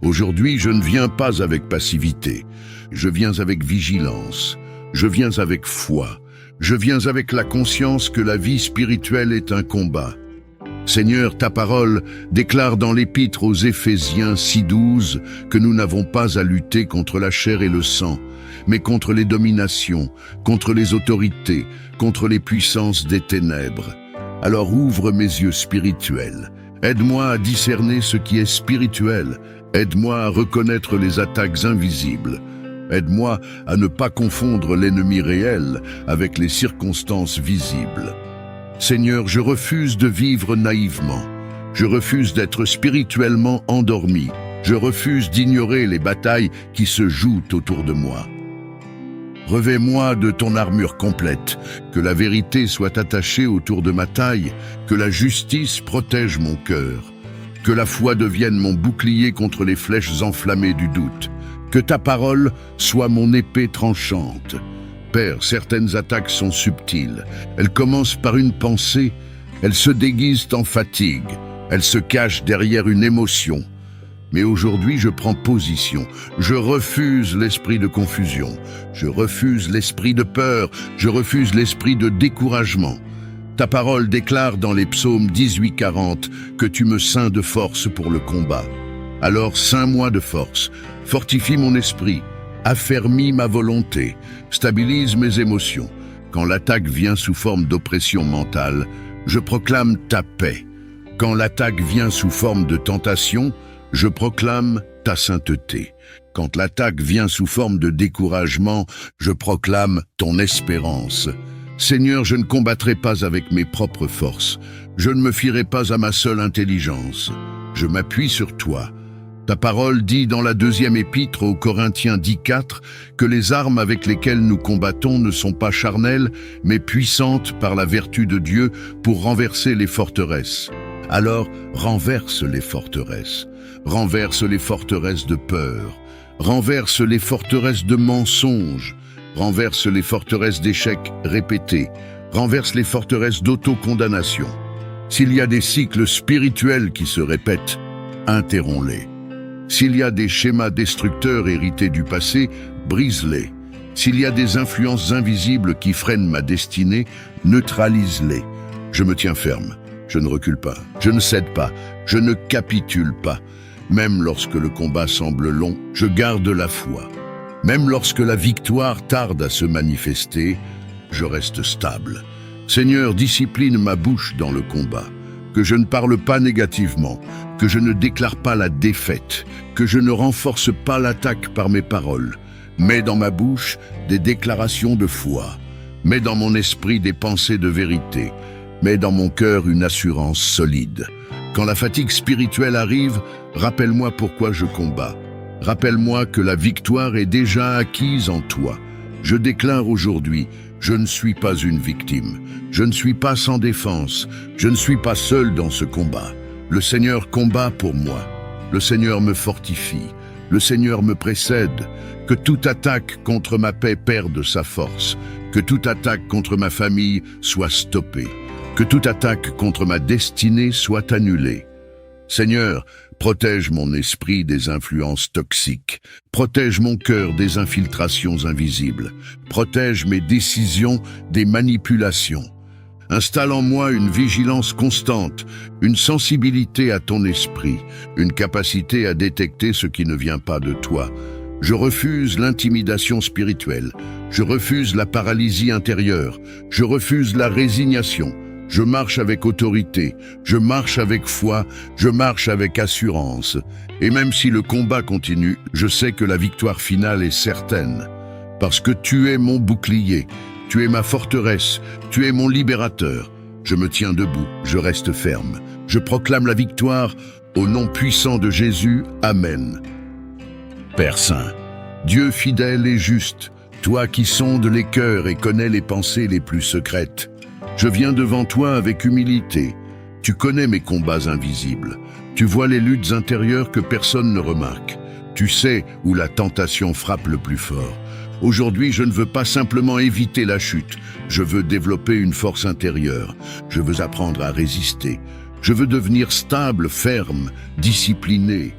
Aujourd'hui, je ne viens pas avec passivité, je viens avec vigilance, je viens avec foi, je viens avec la conscience que la vie spirituelle est un combat. Seigneur, ta parole déclare dans l'Épître aux Éphésiens 6:12 que nous n'avons pas à lutter contre la chair et le sang, mais contre les dominations, contre les autorités, contre les puissances des ténèbres. Alors ouvre mes yeux spirituels. Aide-moi à discerner ce qui est spirituel. Aide-moi à reconnaître les attaques invisibles. Aide-moi à ne pas confondre l'ennemi réel avec les circonstances visibles. Seigneur, je refuse de vivre naïvement. Je refuse d'être spirituellement endormi. Je refuse d'ignorer les batailles qui se jouent autour de moi. Revêt-moi de ton armure complète, que la vérité soit attachée autour de ma taille, que la justice protège mon cœur, que la foi devienne mon bouclier contre les flèches enflammées du doute, que ta parole soit mon épée tranchante. Père, certaines attaques sont subtiles. Elles commencent par une pensée, elles se déguisent en fatigue, elles se cachent derrière une émotion. Mais aujourd'hui, je prends position. Je refuse l'esprit de confusion. Je refuse l'esprit de peur. Je refuse l'esprit de découragement. Ta parole déclare dans les psaumes 18:40 que tu me ceins de force pour le combat. Alors ceins-moi de force, fortifie mon esprit, affermis ma volonté, stabilise mes émotions. Quand l'attaque vient sous forme d'oppression mentale, je proclame ta paix. Quand l'attaque vient sous forme de tentation, je proclame ta sainteté. Quand l'attaque vient sous forme de découragement, je proclame ton espérance. Seigneur, je ne combattrai pas avec mes propres forces. Je ne me fierai pas à ma seule intelligence. Je m'appuie sur toi. Ta parole dit dans la 2e épître aux Corinthiens 10:4 que les armes avec lesquelles nous combattons ne sont pas charnelles, mais puissantes par la vertu de Dieu pour renverser les forteresses. Alors, renverse les forteresses. Renverse les forteresses de peur. Renverse les forteresses de mensonges. Renverse les forteresses d'échecs répétés. Renverse les forteresses d'autocondamnation. S'il y a des cycles spirituels qui se répètent, interromps-les. S'il y a des schémas destructeurs hérités du passé, brise-les. S'il y a des influences invisibles qui freinent ma destinée, neutralise-les. Je me tiens ferme, je ne recule pas, je ne cède pas, je ne capitule pas. Même lorsque le combat semble long, je garde la foi. Même lorsque la victoire tarde à se manifester, je reste stable. Seigneur, discipline ma bouche dans le combat. Que je ne parle pas négativement, que je ne déclare pas la défaite, que je ne renforce pas l'attaque par mes paroles. Mets dans ma bouche des déclarations de foi. Mets dans mon esprit des pensées de vérité. Mets dans mon cœur une assurance solide. Quand la fatigue spirituelle arrive, rappelle-moi pourquoi je combats. Rappelle-moi que la victoire est déjà acquise en toi. Je déclare aujourd'hui, je ne suis pas une victime. Je ne suis pas sans défense. Je ne suis pas seul dans ce combat. Le Seigneur combat pour moi. Le Seigneur me fortifie. Le Seigneur me précède. Que toute attaque contre ma paix perde sa force. Que toute attaque contre ma famille soit stoppée. Que toute attaque contre ma destinée soit annulée. Seigneur, protège mon esprit des influences toxiques. Protège mon cœur des infiltrations invisibles. Protège mes décisions des manipulations. Installe en moi une vigilance constante, une sensibilité à ton esprit, une capacité à détecter ce qui ne vient pas de toi. Je refuse l'intimidation spirituelle. Je refuse la paralysie intérieure. Je refuse la résignation. Je marche avec autorité, je marche avec foi, je marche avec assurance. Et même si le combat continue, je sais que la victoire finale est certaine. Parce que tu es mon bouclier, tu es ma forteresse, tu es mon libérateur. Je me tiens debout, je reste ferme. Je proclame la victoire au nom puissant de Jésus. Amen. Père Saint, Dieu fidèle et juste, toi qui sondes les cœurs et connais les pensées les plus secrètes, je viens devant toi avec humilité. Tu connais mes combats invisibles. Tu vois les luttes intérieures que personne ne remarque. Tu sais où la tentation frappe le plus fort. Aujourd'hui, je ne veux pas simplement éviter la chute. Je veux développer une force intérieure. Je veux apprendre à résister. Je veux devenir stable, ferme, discipliné.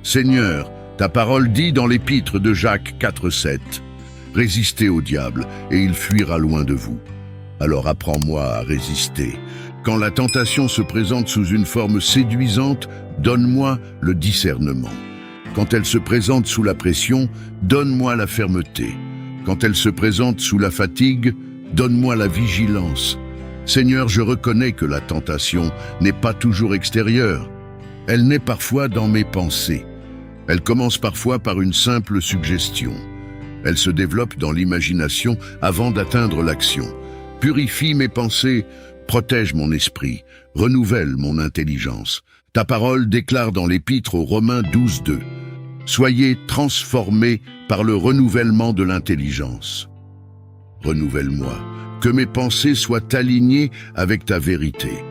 Seigneur, ta parole dit dans l'épître de Jacques 4:7, « Résistez au diable et il fuira loin de vous. » Alors apprends-moi à résister. Quand la tentation se présente sous une forme séduisante, donne-moi le discernement. Quand elle se présente sous la pression, donne-moi la fermeté. Quand elle se présente sous la fatigue, donne-moi la vigilance. Seigneur, je reconnais que la tentation n'est pas toujours extérieure. Elle naît parfois dans mes pensées. Elle commence parfois par une simple suggestion. Elle se développe dans l'imagination avant d'atteindre l'action. Purifie mes pensées, protège mon esprit, renouvelle mon intelligence. Ta parole déclare dans l'épître aux Romains 12:2. Soyez transformés par le renouvellement de l'intelligence. Renouvelle-moi, que mes pensées soient alignées avec ta vérité,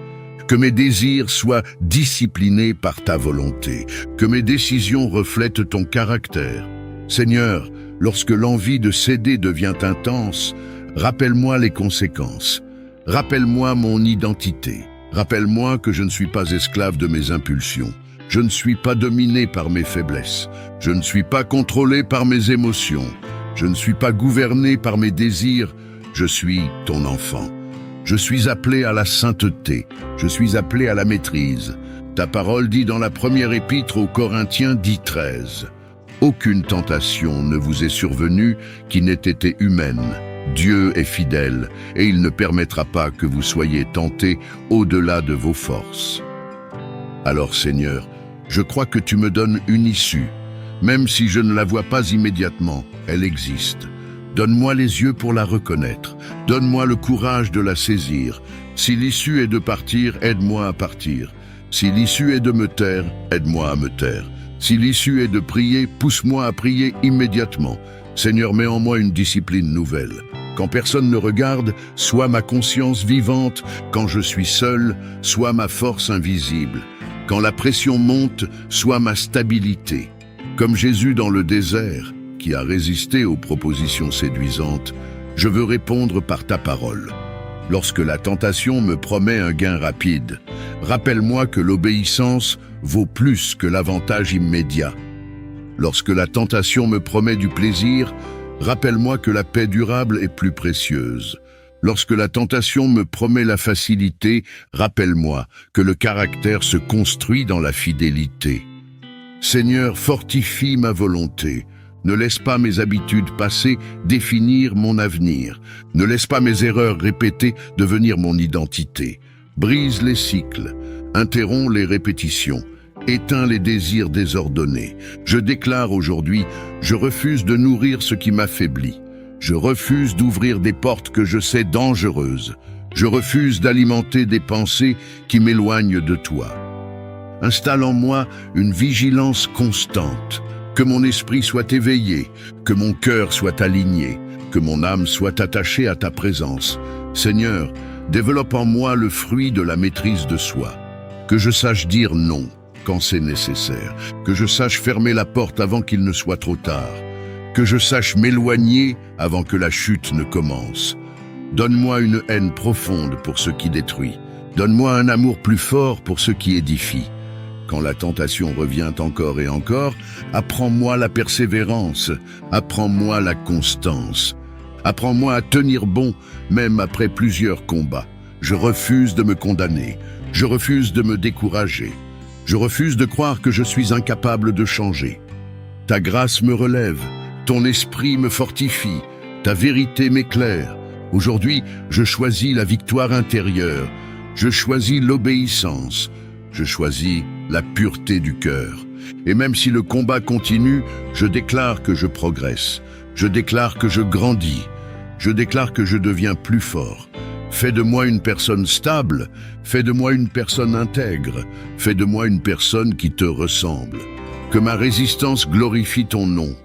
que mes désirs soient disciplinés par ta volonté, que mes décisions reflètent ton caractère. Seigneur, lorsque l'envie de céder devient intense, rappelle-moi les conséquences. Rappelle-moi mon identité. Rappelle-moi que je ne suis pas esclave de mes impulsions. Je ne suis pas dominé par mes faiblesses. Je ne suis pas contrôlé par mes émotions. Je ne suis pas gouverné par mes désirs. Je suis ton enfant. Je suis appelé à la sainteté. Je suis appelé à la maîtrise. Ta parole dit dans la première épître aux Corinthiens 10:13. Aucune tentation ne vous est survenue qui n'ait été humaine. Dieu est fidèle et il ne permettra pas que vous soyez tentés au-delà de vos forces. Alors Seigneur, je crois que tu me donnes une issue. Même si je ne la vois pas immédiatement, elle existe. Donne-moi les yeux pour la reconnaître. Donne-moi le courage de la saisir. Si l'issue est de partir, aide-moi à partir. Si l'issue est de me taire, aide-moi à me taire. Si l'issue est de prier, pousse-moi à prier immédiatement. Seigneur, mets en moi une discipline nouvelle. Quand personne ne regarde, sois ma conscience vivante. Quand je suis seul, sois ma force invisible. Quand la pression monte, sois ma stabilité. Comme Jésus dans le désert, qui a résisté aux propositions séduisantes, je veux répondre par ta parole. Lorsque la tentation me promet un gain rapide, rappelle-moi que l'obéissance vaut plus que l'avantage immédiat. Lorsque la tentation me promet du plaisir, rappelle-moi que la paix durable est plus précieuse. Lorsque la tentation me promet la facilité, rappelle-moi que le caractère se construit dans la fidélité. Seigneur, fortifie ma volonté. Ne laisse pas mes habitudes passées définir mon avenir. Ne laisse pas mes erreurs répétées devenir mon identité. Brise les cycles, interromps les répétitions, éteins les désirs désordonnés. Je déclare aujourd'hui, je refuse de nourrir ce qui m'affaiblit. Je refuse d'ouvrir des portes que je sais dangereuses. Je refuse d'alimenter des pensées qui m'éloignent de toi. Installe en moi une vigilance constante. Que mon esprit soit éveillé, que mon cœur soit aligné, que mon âme soit attachée à ta présence. Seigneur, développe en moi le fruit de la maîtrise de soi. Que je sache dire non quand c'est nécessaire. Que je sache fermer la porte avant qu'il ne soit trop tard. Que je sache m'éloigner avant que la chute ne commence. Donne-moi une haine profonde pour ce qui détruit. Donne-moi un amour plus fort pour ce qui édifie. Quand la tentation revient encore et encore, apprends-moi la persévérance, apprends-moi la constance. Apprends-moi à tenir bon, même après plusieurs combats. Je refuse de me condamner, je refuse de me décourager. Je refuse de croire que je suis incapable de changer. Ta grâce me relève, ton esprit me fortifie, ta vérité m'éclaire. Aujourd'hui, je choisis la victoire intérieure, je choisis l'obéissance, je choisis la pureté du cœur. Et même si le combat continue, je déclare que je progresse. Je déclare que je grandis. Je déclare que je deviens plus fort. Fais de moi une personne stable. Fais de moi une personne intègre. Fais de moi une personne qui te ressemble. Que ma résistance glorifie ton nom.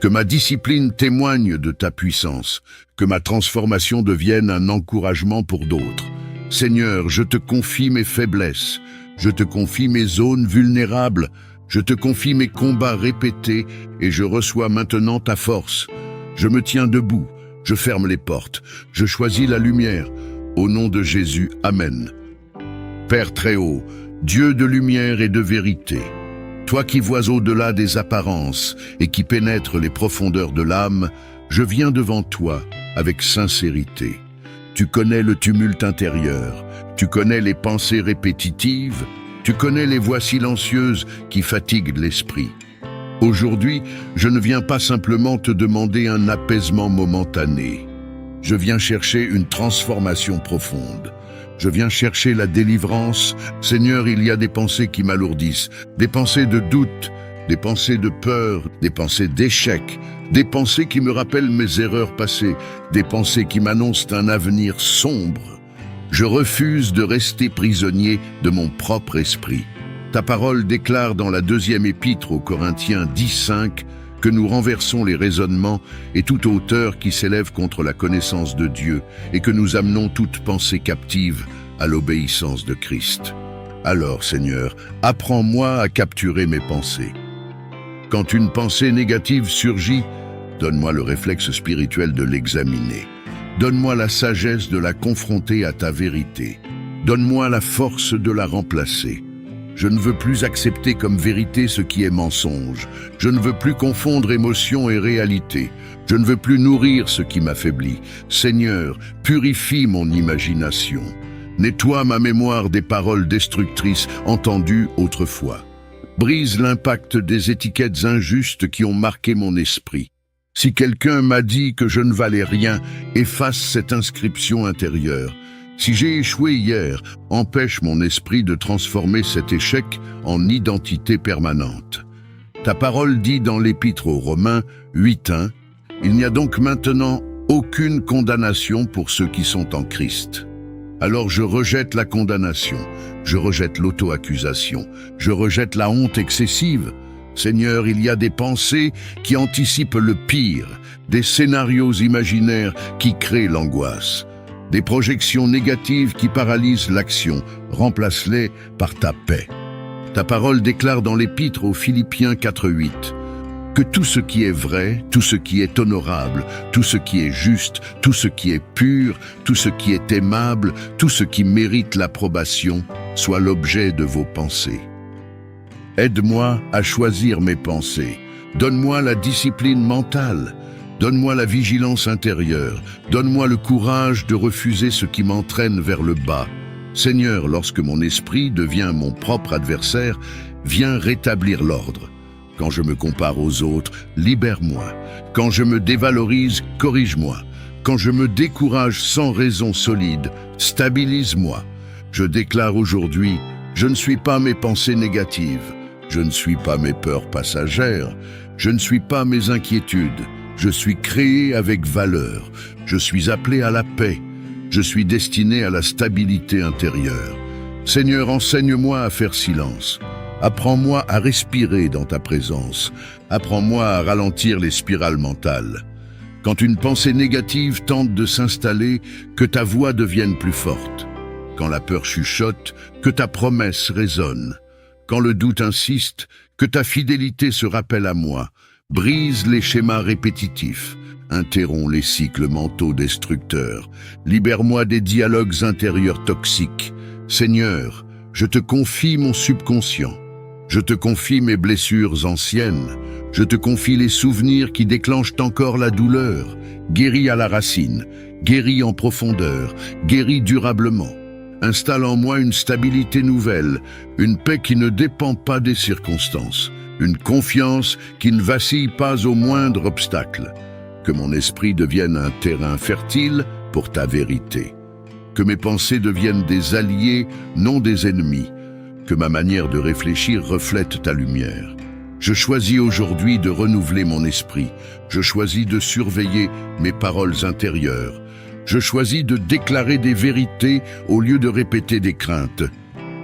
Que ma discipline témoigne de ta puissance. Que ma transformation devienne un encouragement pour d'autres. Seigneur, je te confie mes faiblesses. Je te confie mes zones vulnérables, je te confie mes combats répétés et je reçois maintenant ta force. Je me tiens debout, je ferme les portes, je choisis la lumière. Au nom de Jésus, Amen. Père très haut, Dieu de lumière et de vérité, toi qui vois au-delà des apparences et qui pénètres les profondeurs de l'âme, je viens devant toi avec sincérité. Tu connais le tumulte intérieur, tu connais les pensées répétitives, tu connais les voix silencieuses qui fatiguent l'esprit. Aujourd'hui, je ne viens pas simplement te demander un apaisement momentané. Je viens chercher une transformation profonde. Je viens chercher la délivrance. Seigneur, il y a des pensées qui m'alourdissent, des pensées de doute, des pensées de peur, des pensées d'échec, des pensées qui me rappellent mes erreurs passées, des pensées qui m'annoncent un avenir sombre. Je refuse de rester prisonnier de mon propre esprit. Ta parole déclare dans la 2e épître aux Corinthiens 10:5 que nous renversons les raisonnements et toute hauteur qui s'élève contre la connaissance de Dieu et que nous amenons toute pensée captive à l'obéissance de Christ. Alors, Seigneur, apprends-moi à capturer mes pensées. Quand une pensée négative surgit, donne-moi le réflexe spirituel de l'examiner. Donne-moi la sagesse de la confronter à ta vérité. Donne-moi la force de la remplacer. Je ne veux plus accepter comme vérité ce qui est mensonge. Je ne veux plus confondre émotion et réalité. Je ne veux plus nourrir ce qui m'affaiblit. Seigneur, purifie mon imagination. Nettoie ma mémoire des paroles destructrices entendues autrefois. Brise l'impact des étiquettes injustes qui ont marqué mon esprit. Si quelqu'un m'a dit que je ne valais rien, efface cette inscription intérieure. Si j'ai échoué hier, empêche mon esprit de transformer cet échec en identité permanente. Ta parole dit dans l'Épître aux Romains 8:1, « Il n'y a donc maintenant aucune condamnation pour ceux qui sont en Christ. » Alors je rejette la condamnation, je rejette l'auto-accusation, je rejette la honte excessive. Seigneur, il y a des pensées qui anticipent le pire, des scénarios imaginaires qui créent l'angoisse, des projections négatives qui paralysent l'action. Remplace-les par ta paix. Ta parole déclare dans l'Épître aux Philippiens 4:8 que tout ce qui est vrai, tout ce qui est honorable, tout ce qui est juste, tout ce qui est pur, tout ce qui est aimable, tout ce qui mérite l'approbation, soit l'objet de vos pensées. Aide-moi à choisir mes pensées. Donne-moi la discipline mentale. Donne-moi la vigilance intérieure. Donne-moi le courage de refuser ce qui m'entraîne vers le bas. Seigneur, lorsque mon esprit devient mon propre adversaire, viens rétablir l'ordre. Quand je me compare aux autres, libère-moi. Quand je me dévalorise, corrige-moi. Quand je me décourage sans raison solide, stabilise-moi. Je déclare aujourd'hui, je ne suis pas mes pensées négatives. Je ne suis pas mes peurs passagères. Je ne suis pas mes inquiétudes. Je suis créé avec valeur. Je suis appelé à la paix. Je suis destiné à la stabilité intérieure. Seigneur, enseigne-moi à faire silence. Apprends-moi à respirer dans ta présence. Apprends-moi à ralentir les spirales mentales. Quand une pensée négative tente de s'installer, que ta voix devienne plus forte. Quand la peur chuchote, que ta promesse résonne. Quand le doute insiste, que ta fidélité se rappelle à moi. Brise les schémas répétitifs. Interromps les cycles mentaux destructeurs. Libère-moi des dialogues intérieurs toxiques. Seigneur, je te confie mon subconscient. Je te confie mes blessures anciennes. Je te confie les souvenirs qui déclenchent encore la douleur. Guéris à la racine, guéris en profondeur, guéris durablement. Installe en moi une stabilité nouvelle, une paix qui ne dépend pas des circonstances, une confiance qui ne vacille pas au moindre obstacle. Que mon esprit devienne un terrain fertile pour ta vérité. Que mes pensées deviennent des alliés, non des ennemis. Que ma manière de réfléchir reflète ta lumière. Je choisis aujourd'hui de renouveler mon esprit. Je choisis de surveiller mes paroles intérieures. Je choisis de déclarer des vérités au lieu de répéter des craintes.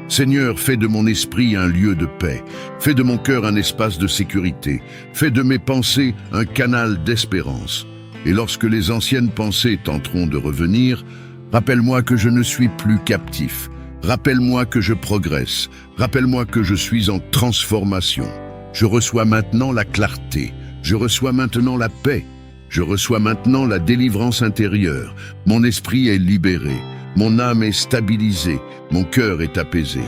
Seigneur, fais de mon esprit un lieu de paix. Fais de mon cœur un espace de sécurité. Fais de mes pensées un canal d'espérance. Et lorsque les anciennes pensées tenteront de revenir, rappelle-moi que je ne suis plus captif. Rappelle-moi que je progresse. Rappelle-moi que je suis en transformation. Je reçois maintenant la clarté. Je reçois maintenant la paix. Je reçois maintenant la délivrance intérieure. Mon esprit est libéré. Mon âme est stabilisée. Mon cœur est apaisé.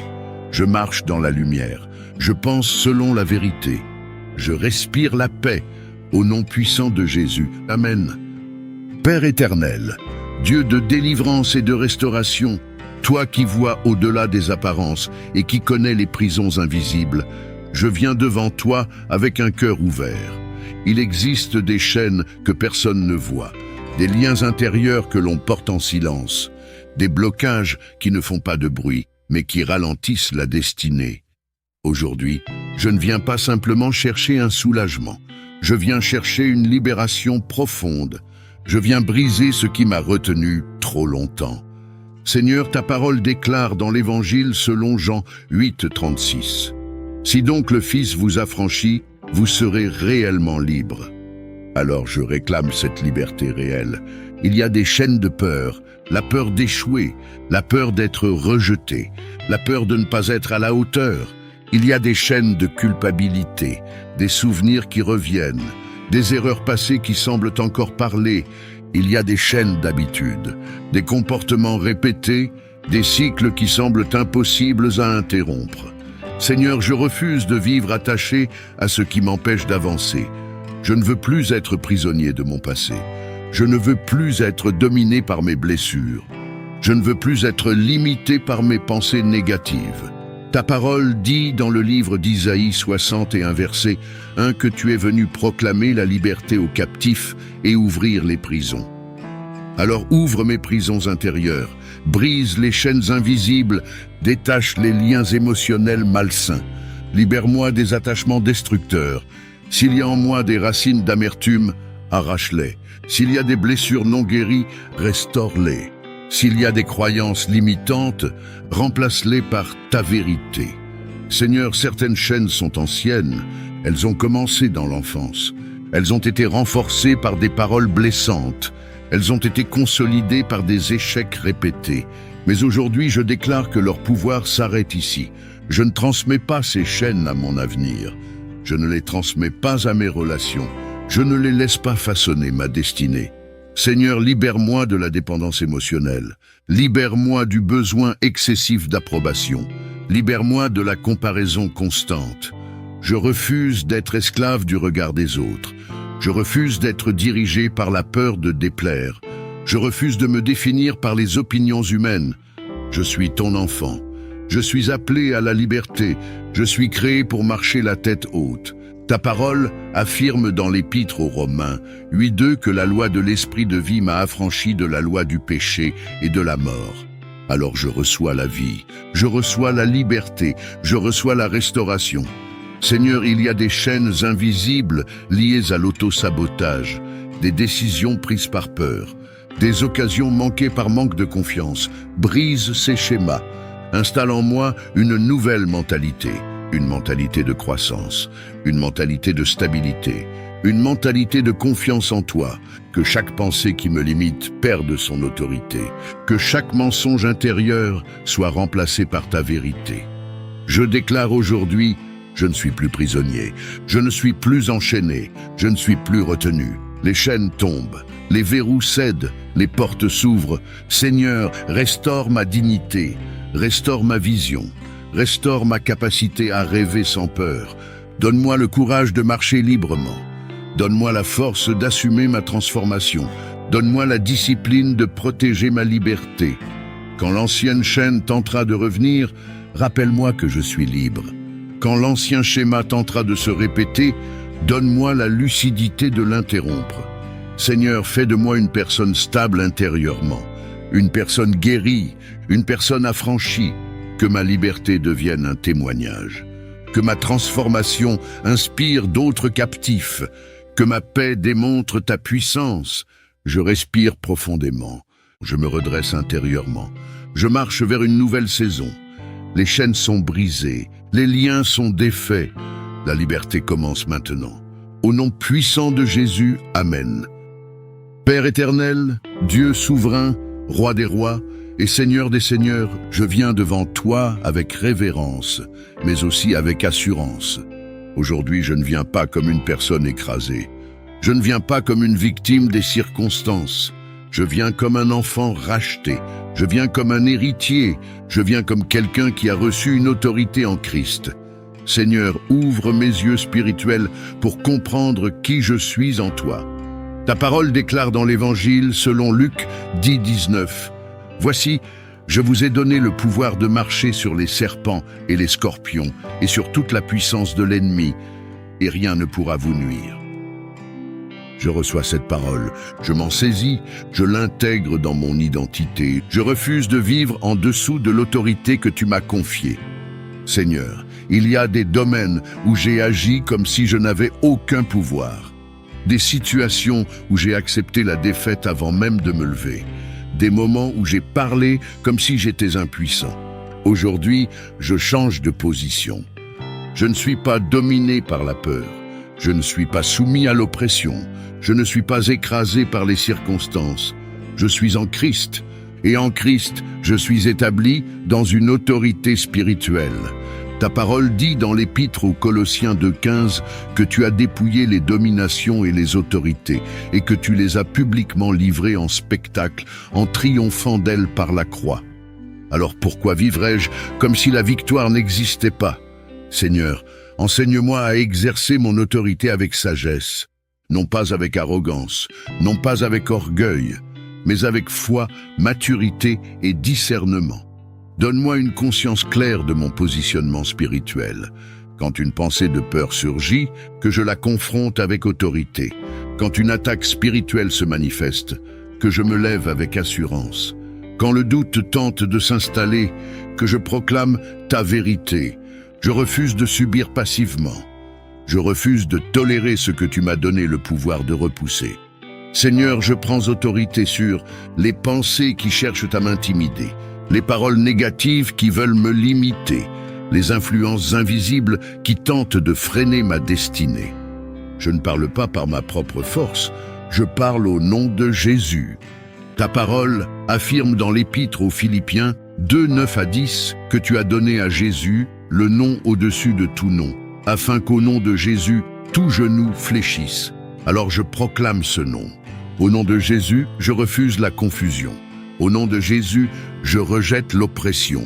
Je marche dans la lumière. Je pense selon la vérité. Je respire la paix. Au nom puissant de Jésus. Amen. Père éternel, Dieu de délivrance et de restauration, toi qui vois au-delà des apparences et qui connais les prisons invisibles, je viens devant toi avec un cœur ouvert. Il existe des chaînes que personne ne voit, des liens intérieurs que l'on porte en silence, des blocages qui ne font pas de bruit, mais qui ralentissent la destinée. Aujourd'hui, je ne viens pas simplement chercher un soulagement, je viens chercher une libération profonde. Je viens briser ce qui m'a retenu trop longtemps. Seigneur, ta parole déclare dans l'Évangile selon Jean 8:36. Si donc le Fils vous affranchit, vous serez réellement libre. Alors je réclame cette liberté réelle. Il y a des chaînes de peur, la peur d'échouer, la peur d'être rejeté, la peur de ne pas être à la hauteur. Il y a des chaînes de culpabilité, des souvenirs qui reviennent, des erreurs passées qui semblent encore parler. Il y a des chaînes d'habitude, des comportements répétés, des cycles qui semblent impossibles à interrompre. Seigneur, je refuse de vivre attaché à ce qui m'empêche d'avancer. Je ne veux plus être prisonnier de mon passé. Je ne veux plus être dominé par mes blessures. Je ne veux plus être limité par mes pensées négatives. Ta parole dit dans le livre d'Isaïe 61 verset 1 que tu es venu proclamer la liberté aux captifs et ouvrir les prisons. Alors ouvre mes prisons intérieures, brise les chaînes invisibles, détache les liens émotionnels malsains. Libère-moi des attachements destructeurs. S'il y a en moi des racines d'amertume, arrache-les. S'il y a des blessures non guéries, restaure-les. S'il y a des croyances limitantes, remplace-les par ta vérité. Seigneur, certaines chaînes sont anciennes. Elles ont commencé dans l'enfance. Elles ont été renforcées par des paroles blessantes. Elles ont été consolidées par des échecs répétés. Mais aujourd'hui, je déclare que leur pouvoir s'arrête ici. Je ne transmets pas ces chaînes à mon avenir. Je ne les transmets pas à mes relations. Je ne les laisse pas façonner ma destinée. Seigneur, libère-moi de la dépendance émotionnelle. Libère-moi du besoin excessif d'approbation. Libère-moi de la comparaison constante. Je refuse d'être esclave du regard des autres. Je refuse d'être dirigé par la peur de déplaire. Je refuse de me définir par les opinions humaines. Je suis ton enfant. Je suis appelé à la liberté. Je suis créé pour marcher la tête haute. Ta parole affirme dans l'Épître aux Romains 8:2 que la loi de l'esprit de vie m'a affranchi de la loi du péché et de la mort. Alors je reçois la vie, je reçois la liberté, je reçois la restauration. Seigneur, il y a des chaînes invisibles liées à l'auto-sabotage, des décisions prises par peur, des occasions manquées par manque de confiance. Brise ces schémas. Installe en moi une nouvelle mentalité, une mentalité de croissance, une mentalité de stabilité, une mentalité de confiance en toi, que chaque pensée qui me limite perde son autorité, que chaque mensonge intérieur soit remplacé par ta vérité. Je déclare aujourd'hui, je ne suis plus prisonnier, je ne suis plus enchaîné, je ne suis plus retenu. Les chaînes tombent, les verrous cèdent, les portes s'ouvrent. Seigneur, restaure ma dignité, restaure ma vision, restaure ma capacité à rêver sans peur. Donne-moi le courage de marcher librement. Donne-moi la force d'assumer ma transformation. Donne-moi la discipline de protéger ma liberté. Quand l'ancienne chaîne tentera de revenir, rappelle-moi que je suis libre. Quand l'ancien schéma tentera de se répéter, donne-moi la lucidité de l'interrompre. Seigneur, fais de moi une personne stable intérieurement, une personne guérie, une personne affranchie, que ma liberté devienne un témoignage, que ma transformation inspire d'autres captifs, que ma paix démontre ta puissance. Je respire profondément, je me redresse intérieurement, je marche vers une nouvelle saison. Les chaînes sont brisées, les liens sont défaits. La liberté commence maintenant. Au nom puissant de Jésus, Amen. Père éternel, Dieu souverain, Roi des rois et Seigneur des seigneurs, je viens devant toi avec révérence, mais aussi avec assurance. Aujourd'hui, je ne viens pas comme une personne écrasée. Je ne viens pas comme une victime des circonstances. Je viens comme un enfant racheté. Je viens comme un héritier. Je viens comme quelqu'un qui a reçu une autorité en Christ. Seigneur, ouvre mes yeux spirituels pour comprendre qui je suis en toi. Ta parole déclare dans l'Évangile, selon Luc 10:19, « Voici, je vous ai donné le pouvoir de marcher sur les serpents et les scorpions et sur toute la puissance de l'ennemi, et rien ne pourra vous nuire. » Je reçois cette parole, je m'en saisis, je l'intègre dans mon identité. Je refuse de vivre en dessous de l'autorité que tu m'as confiée. Seigneur, il y a des domaines où j'ai agi comme si je n'avais aucun pouvoir. Des situations où j'ai accepté la défaite avant même de me lever. Des moments où j'ai parlé comme si j'étais impuissant. Aujourd'hui, je change de position. Je ne suis pas dominé par la peur. Je ne suis pas soumis à l'oppression. Je ne suis pas écrasé par les circonstances. Je suis en Christ. Et en Christ, je suis établi dans une autorité spirituelle. Ta parole dit dans l'Épître aux Colossiens 2:15 que tu as dépouillé les dominations et les autorités et que tu les as publiquement livrées en spectacle en triomphant d'elles par la croix. Alors pourquoi vivrais-je comme si la victoire n'existait pas? Seigneur, enseigne-moi à exercer mon autorité avec sagesse, non pas avec arrogance, non pas avec orgueil, mais avec foi, maturité et discernement. Donne-moi une conscience claire de mon positionnement spirituel. Quand une pensée de peur surgit, que je la confronte avec autorité. Quand une attaque spirituelle se manifeste, que je me lève avec assurance. Quand le doute tente de s'installer, que je proclame ta vérité. Je refuse de subir passivement. Je refuse de tolérer ce que tu m'as donné le pouvoir de repousser. Seigneur, je prends autorité sur les pensées qui cherchent à m'intimider, les paroles négatives qui veulent me limiter, les influences invisibles qui tentent de freiner ma destinée. Je ne parle pas par ma propre force, je parle au nom de Jésus. Ta parole affirme dans l'Épître aux Philippiens 2, 9 à 10 que tu as donné à Jésus le nom au-dessus de tout nom, afin qu'au nom de Jésus, tout genou fléchisse. Alors je proclame ce nom. Au nom de Jésus, je refuse la confusion. Au nom de Jésus, je rejette l'oppression.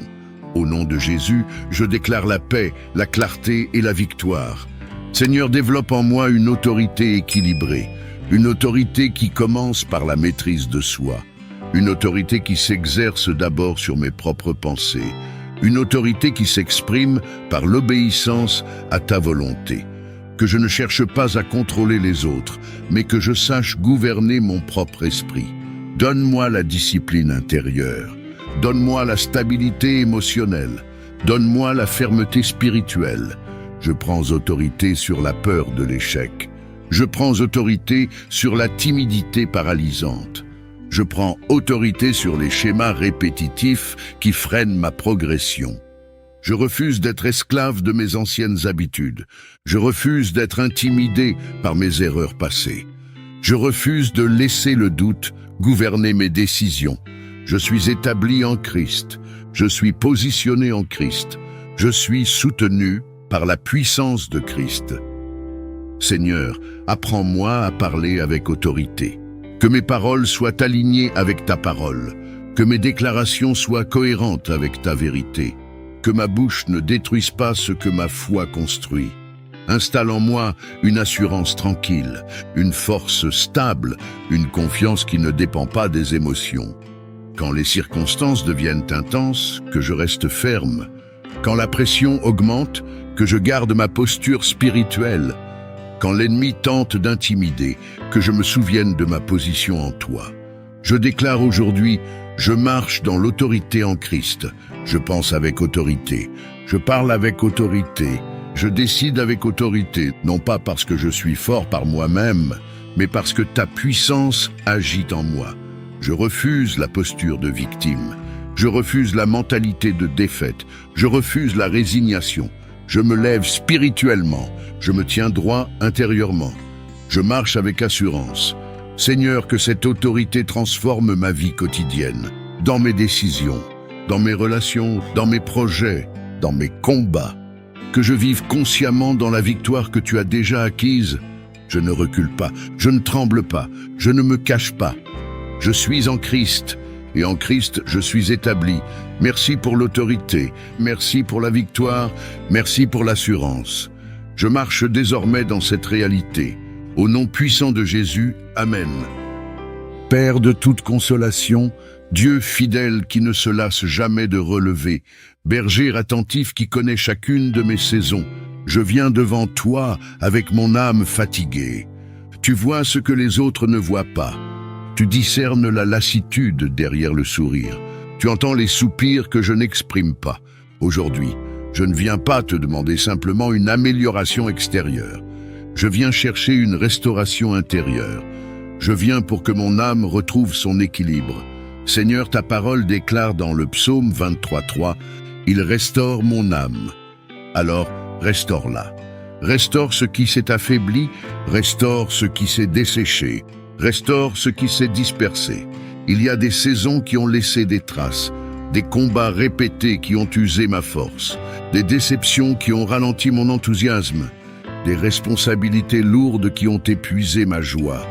Au nom de Jésus, je déclare la paix, la clarté et la victoire. Seigneur, développe en moi une autorité équilibrée, une autorité qui commence par la maîtrise de soi, une autorité qui s'exerce d'abord sur mes propres pensées, une autorité qui s'exprime par l'obéissance à ta volonté. Que je ne cherche pas à contrôler les autres, mais que je sache gouverner mon propre esprit. Donne-moi la discipline intérieure. Donne-moi la stabilité émotionnelle. Donne-moi la fermeté spirituelle. Je prends autorité sur la peur de l'échec. Je prends autorité sur la timidité paralysante. Je prends autorité sur les schémas répétitifs qui freinent ma progression. Je refuse d'être esclave de mes anciennes habitudes. Je refuse d'être intimidé par mes erreurs passées. Je refuse de laisser le doute gouverner mes décisions. Je suis établi en Christ. Je suis positionné en Christ. Je suis soutenu par la puissance de Christ. Seigneur, apprends-moi à parler avec autorité. Que mes paroles soient alignées avec ta parole. Que mes déclarations soient cohérentes avec ta vérité. Que ma bouche ne détruise pas ce que ma foi construit. Installe en moi une assurance tranquille, une force stable, une confiance qui ne dépend pas des émotions. Quand les circonstances deviennent intenses, que je reste ferme. Quand la pression augmente, que je garde ma posture spirituelle. Quand l'ennemi tente d'intimider, que je me souvienne de ma position en toi. Je déclare aujourd'hui, je marche dans l'autorité en Christ. Je pense avec autorité. Je parle avec autorité. Je décide avec autorité, non pas parce que je suis fort par moi-même, mais parce que ta puissance agit en moi. Je refuse la posture de victime. Je refuse la mentalité de défaite. Je refuse la résignation. Je me lève spirituellement. Je me tiens droit intérieurement. Je marche avec assurance. Seigneur, que cette autorité transforme ma vie quotidienne, dans mes décisions, dans mes relations, dans mes projets, dans mes combats. Que je vive consciemment dans la victoire que tu as déjà acquise. Je ne recule pas, je ne tremble pas, je ne me cache pas. Je suis en Christ, et en Christ je suis établi. Merci pour l'autorité, merci pour la victoire, merci pour l'assurance. Je marche désormais dans cette réalité. Au nom puissant de Jésus, Amen. Père de toute consolation, Dieu fidèle qui ne se lasse jamais de relever, berger attentif qui connaît chacune de mes saisons, je viens devant toi avec mon âme fatiguée. Tu vois ce que les autres ne voient pas. Tu discernes la lassitude derrière le sourire. Tu entends les soupirs que je n'exprime pas. Aujourd'hui, je ne viens pas te demander simplement une amélioration extérieure. Je viens chercher une restauration intérieure. Je viens pour que mon âme retrouve son équilibre. Seigneur, ta parole déclare dans le psaume 23:3, « Il restaure mon âme ». Alors, restaure-la. Restaure ce qui s'est affaibli, restaure ce qui s'est desséché, restaure ce qui s'est dispersé. Il y a des saisons qui ont laissé des traces, des combats répétés qui ont usé ma force, des déceptions qui ont ralenti mon enthousiasme, des responsabilités lourdes qui ont épuisé ma joie.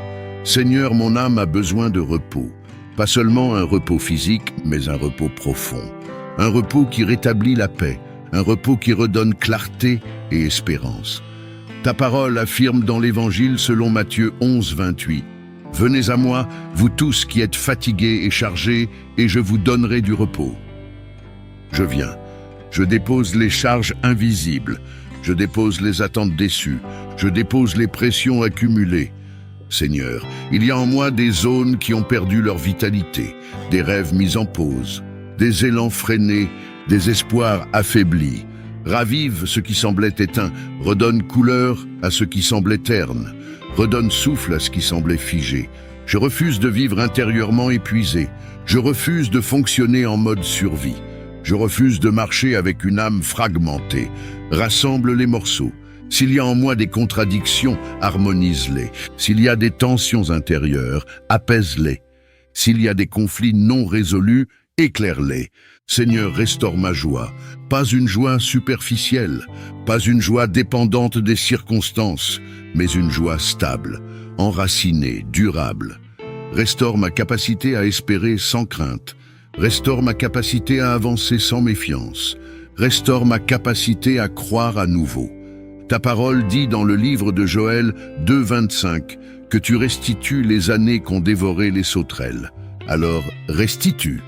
Seigneur, mon âme a besoin de repos. Pas seulement un repos physique, mais un repos profond. Un repos qui rétablit la paix, un repos qui redonne clarté et espérance. Ta parole affirme dans l'Évangile selon Matthieu 11:28. « Venez à moi, vous tous qui êtes fatigués et chargés, et je vous donnerai du repos. » Je viens, je dépose les charges invisibles, je dépose les attentes déçues, je dépose les pressions accumulées. Seigneur, il y a en moi des zones qui ont perdu leur vitalité, des rêves mis en pause, des élans freinés, des espoirs affaiblis. Ravive ce qui semblait éteint, redonne couleur à ce qui semblait terne, redonne souffle à ce qui semblait figé. Je refuse de vivre intérieurement épuisé, je refuse de fonctionner en mode survie, je refuse de marcher avec une âme fragmentée. Rassemble les morceaux. S'il y a en moi des contradictions, harmonise-les. S'il y a des tensions intérieures, apaise-les. S'il y a des conflits non résolus, éclaire-les. Seigneur, restaure ma joie. Pas une joie superficielle, pas une joie dépendante des circonstances, mais une joie stable, enracinée, durable. Restaure ma capacité à espérer sans crainte. Restaure ma capacité à avancer sans méfiance. Restaure ma capacité à croire à nouveau. Ta parole dit dans le livre de Joël 2,25 que tu restitues les années qu'ont dévoré les sauterelles. Alors restitue,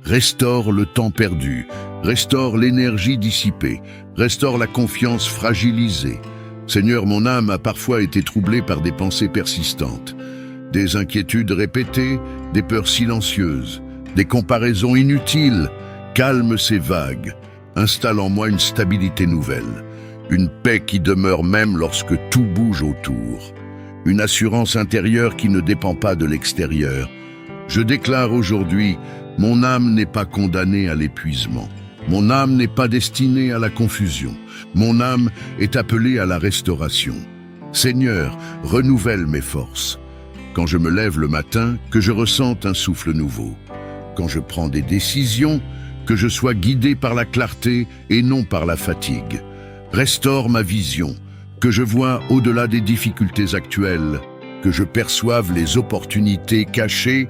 restaure le temps perdu, restaure l'énergie dissipée, restaure la confiance fragilisée. Seigneur, mon âme a parfois été troublée par des pensées persistantes, des inquiétudes répétées, des peurs silencieuses, des comparaisons inutiles. Calme ces vagues, installe en moi une stabilité nouvelle. Une paix qui demeure même lorsque tout bouge autour. Une assurance intérieure qui ne dépend pas de l'extérieur. Je déclare aujourd'hui, mon âme n'est pas condamnée à l'épuisement. Mon âme n'est pas destinée à la confusion. Mon âme est appelée à la restauration. Seigneur, renouvelle mes forces. Quand je me lève le matin, que je ressente un souffle nouveau. Quand je prends des décisions, que je sois guidé par la clarté et non par la fatigue. Restaure ma vision, que je vois au-delà des difficultés actuelles, que je perçoive les opportunités cachées,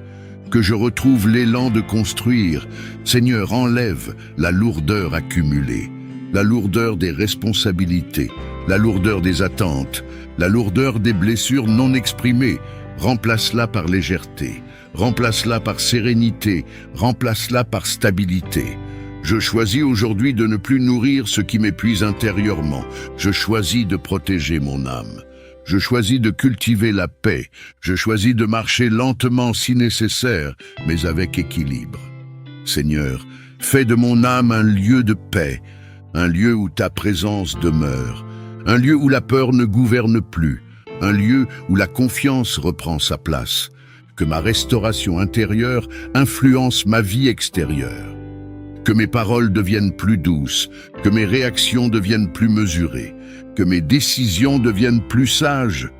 que je retrouve l'élan de construire. Seigneur, enlève la lourdeur accumulée, la lourdeur des responsabilités, la lourdeur des attentes, la lourdeur des blessures non exprimées. Remplace-la par légèreté, remplace-la par sérénité, remplace-la par stabilité. Je choisis aujourd'hui de ne plus nourrir ce qui m'épuise intérieurement. Je choisis de protéger mon âme. Je choisis de cultiver la paix. Je choisis de marcher lentement si nécessaire, mais avec équilibre. Seigneur, fais de mon âme un lieu de paix, un lieu où ta présence demeure, un lieu où la peur ne gouverne plus, un lieu où la confiance reprend sa place. Que ma restauration intérieure influence ma vie extérieure. Que mes paroles deviennent plus douces, que mes réactions deviennent plus mesurées, que mes décisions deviennent plus sages.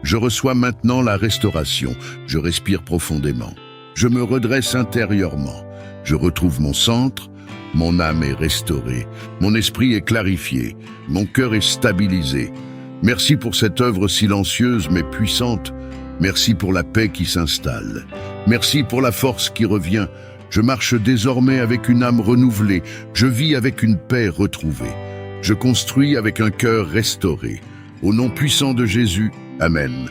Je reçois maintenant la restauration, je respire profondément, je me redresse intérieurement, je retrouve mon centre, mon âme est restaurée, mon esprit est clarifié, mon cœur est stabilisé. Merci pour cette œuvre silencieuse mais puissante, merci pour la paix qui s'installe, merci pour la force qui revient. Je marche désormais avec une âme renouvelée, je vis avec une paix retrouvée. Je construis avec un cœur restauré. Au nom puissant de Jésus, Amen.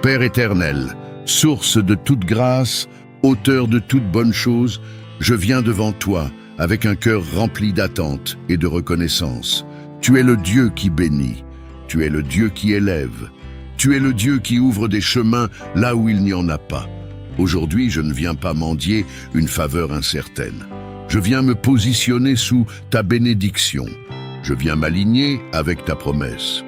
Père éternel, source de toute grâce, auteur de toute bonne chose, je viens devant toi avec un cœur rempli d'attente et de reconnaissance. Tu es le Dieu qui bénit, tu es le Dieu qui élève, tu es le Dieu qui ouvre des chemins là où il n'y en a pas. Aujourd'hui, je ne viens pas mendier une faveur incertaine. Je viens me positionner sous ta bénédiction. Je viens m'aligner avec ta promesse.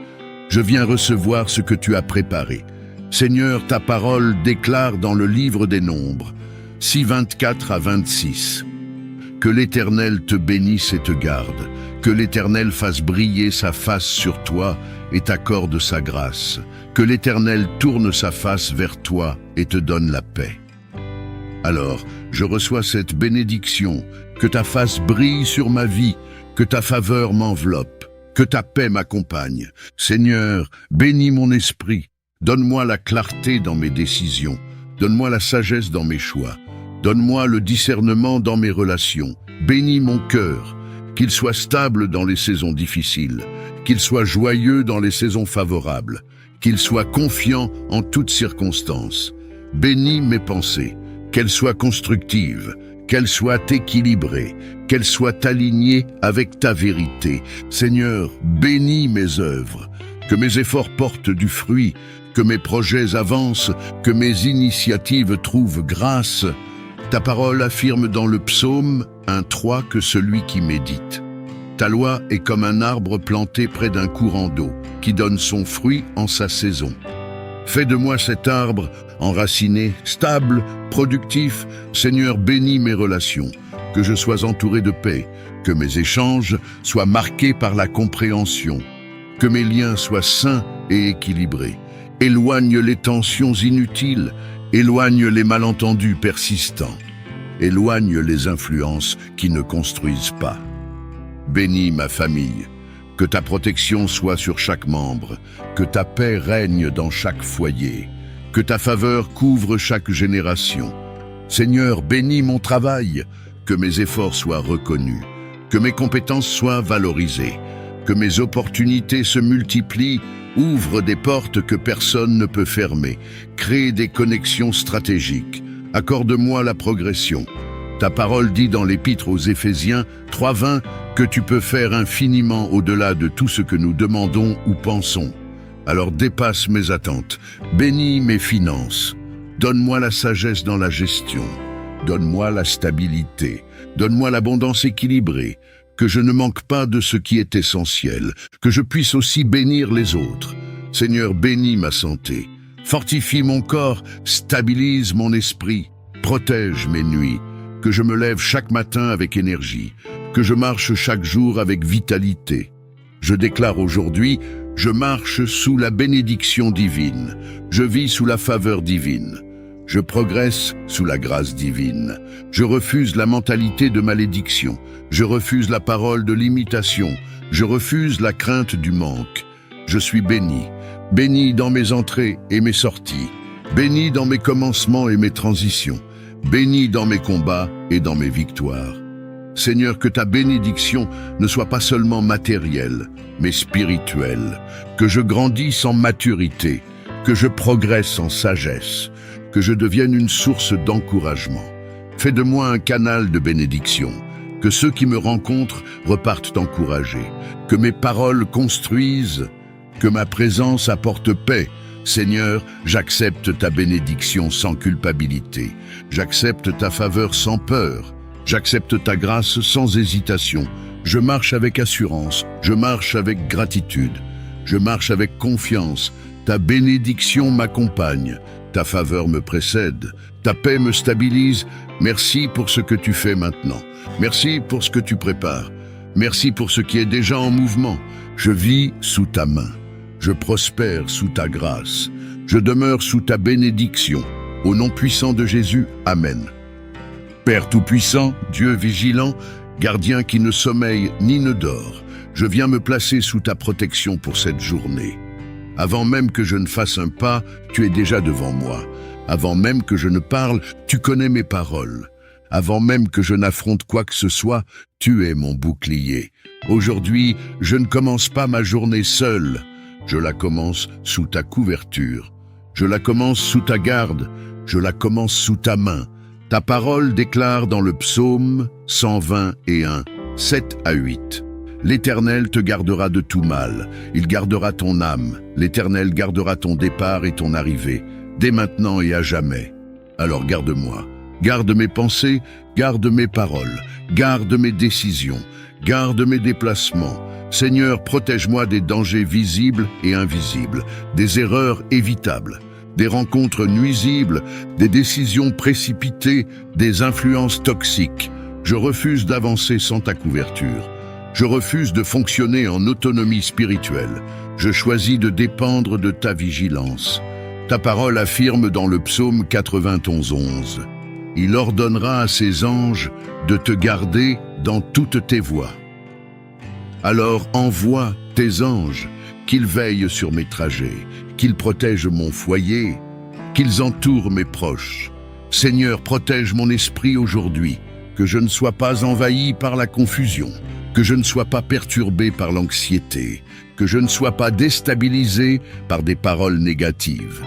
Je viens recevoir ce que tu as préparé. Seigneur, ta parole déclare dans le livre des Nombres, 6:24 à 26. Que l'Éternel te bénisse et te garde. Que l'Éternel fasse briller sa face sur toi et t'accorde sa grâce. Que l'Éternel tourne sa face vers toi et te donne la paix. Alors, je reçois cette bénédiction, que ta face brille sur ma vie, que ta faveur m'enveloppe, que ta paix m'accompagne. Seigneur, bénis mon esprit, donne-moi la clarté dans mes décisions, donne-moi la sagesse dans mes choix, donne-moi le discernement dans mes relations, bénis mon cœur, qu'il soit stable dans les saisons difficiles, qu'il soit joyeux dans les saisons favorables, qu'il soit confiant en toutes circonstances. Bénis mes pensées, qu'elles soient constructives, qu'elles soient équilibrées, qu'elles soient alignées avec ta vérité. Seigneur, bénis mes œuvres, que mes efforts portent du fruit, que mes projets avancent, que mes initiatives trouvent grâce. Ta parole affirme dans le psaume 1:3 que celui qui médite. Ta loi est comme un arbre planté près d'un courant d'eau, qui donne son fruit en sa saison. Fais de moi cet arbre, enraciné, stable, productif. Seigneur, bénis mes relations, que je sois entouré de paix, que mes échanges soient marqués par la compréhension, que mes liens soient sains et équilibrés. Éloigne les tensions inutiles, éloigne les malentendus persistants, éloigne les influences qui ne construisent pas. Bénis ma famille, que ta protection soit sur chaque membre, que ta paix règne dans chaque foyer, que ta faveur couvre chaque génération. Seigneur, bénis mon travail, que mes efforts soient reconnus, que mes compétences soient valorisées, que mes opportunités se multiplient. Ouvre des portes que personne ne peut fermer, crée des connexions stratégiques, accorde-moi la progression. Ta parole dit dans l'Épître aux Éphésiens 3:20 que tu peux faire infiniment au-delà de tout ce que nous demandons ou pensons. Alors dépasse mes attentes, bénis mes finances, donne-moi la sagesse dans la gestion, donne-moi la stabilité, donne-moi l'abondance équilibrée, que je ne manque pas de ce qui est essentiel, que je puisse aussi bénir les autres. Seigneur, bénis ma santé, fortifie mon corps, stabilise mon esprit, protège mes nuits, que je me lève chaque matin avec énergie, que je marche chaque jour avec vitalité. Je déclare aujourd'hui, je marche sous la bénédiction divine, je vis sous la faveur divine. Je progresse sous la grâce divine. Je refuse la mentalité de malédiction. Je refuse la parole de l'imitation. Je refuse la crainte du manque. Je suis béni. Béni dans mes entrées et mes sorties. Béni dans mes commencements et mes transitions. Béni dans mes combats et dans mes victoires. Seigneur, que ta bénédiction ne soit pas seulement matérielle, mais spirituelle. Que je grandisse en maturité. Que je progresse en sagesse. Que je devienne une source d'encouragement. Fais de moi un canal de bénédiction, que ceux qui me rencontrent repartent encouragés, que mes paroles construisent, que ma présence apporte paix. Seigneur, j'accepte ta bénédiction sans culpabilité, j'accepte ta faveur sans peur, j'accepte ta grâce sans hésitation, je marche avec assurance, je marche avec gratitude, je marche avec confiance, ta bénédiction m'accompagne. Ta faveur me précède, ta paix me stabilise. Merci pour ce que tu fais maintenant. Merci pour ce que tu prépares. Merci pour ce qui est déjà en mouvement. Je vis sous ta main. Je prospère sous ta grâce. Je demeure sous ta bénédiction. Au nom puissant de Jésus, Amen. Père Tout-Puissant, Dieu vigilant, gardien qui ne sommeille ni ne dort, je viens me placer sous ta protection pour cette journée. Avant même que je ne fasse un pas, tu es déjà devant moi. Avant même que je ne parle, tu connais mes paroles. Avant même que je n'affronte quoi que ce soit, tu es mon bouclier. Aujourd'hui, je ne commence pas ma journée seule. Je la commence sous ta couverture. Je la commence sous ta garde. Je la commence sous ta main. Ta parole déclare dans le psaume 121, 7 à 8. L'Éternel te gardera de tout mal, il gardera ton âme, l'Éternel gardera ton départ et ton arrivée, dès maintenant et à jamais. Alors garde-moi, garde mes pensées, garde mes paroles, garde mes décisions, garde mes déplacements. Seigneur, protège-moi des dangers visibles et invisibles, des erreurs évitables, des rencontres nuisibles, des décisions précipitées, des influences toxiques. Je refuse d'avancer sans ta couverture. Je refuse de fonctionner en autonomie spirituelle. Je choisis de dépendre de ta vigilance. Ta parole affirme dans le psaume 91:11. Il ordonnera à ses anges de te garder dans toutes tes voies. Alors envoie tes anges, qu'ils veillent sur mes trajets, qu'ils protègent mon foyer, qu'ils entourent mes proches. Seigneur, protège mon esprit aujourd'hui, que je ne sois pas envahi par la confusion, que je ne sois pas perturbé par l'anxiété, que je ne sois pas déstabilisé par des paroles négatives.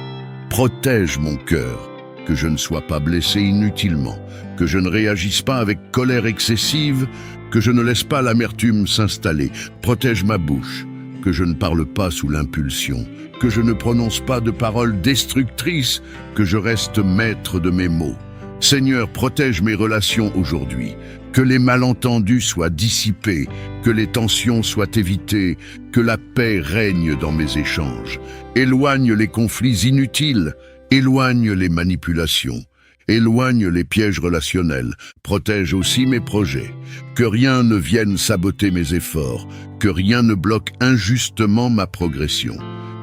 Protège mon cœur, que je ne sois pas blessé inutilement, que je ne réagisse pas avec colère excessive, que je ne laisse pas l'amertume s'installer. Protège ma bouche, que je ne parle pas sous l'impulsion, que je ne prononce pas de paroles destructrices, que je reste maître de mes mots. Seigneur, protège mes relations aujourd'hui, que les malentendus soient dissipés, que les tensions soient évitées, que la paix règne dans mes échanges. Éloigne les conflits inutiles, éloigne les manipulations, éloigne les pièges relationnels, protège aussi mes projets. Que rien ne vienne saboter mes efforts, que rien ne bloque injustement ma progression,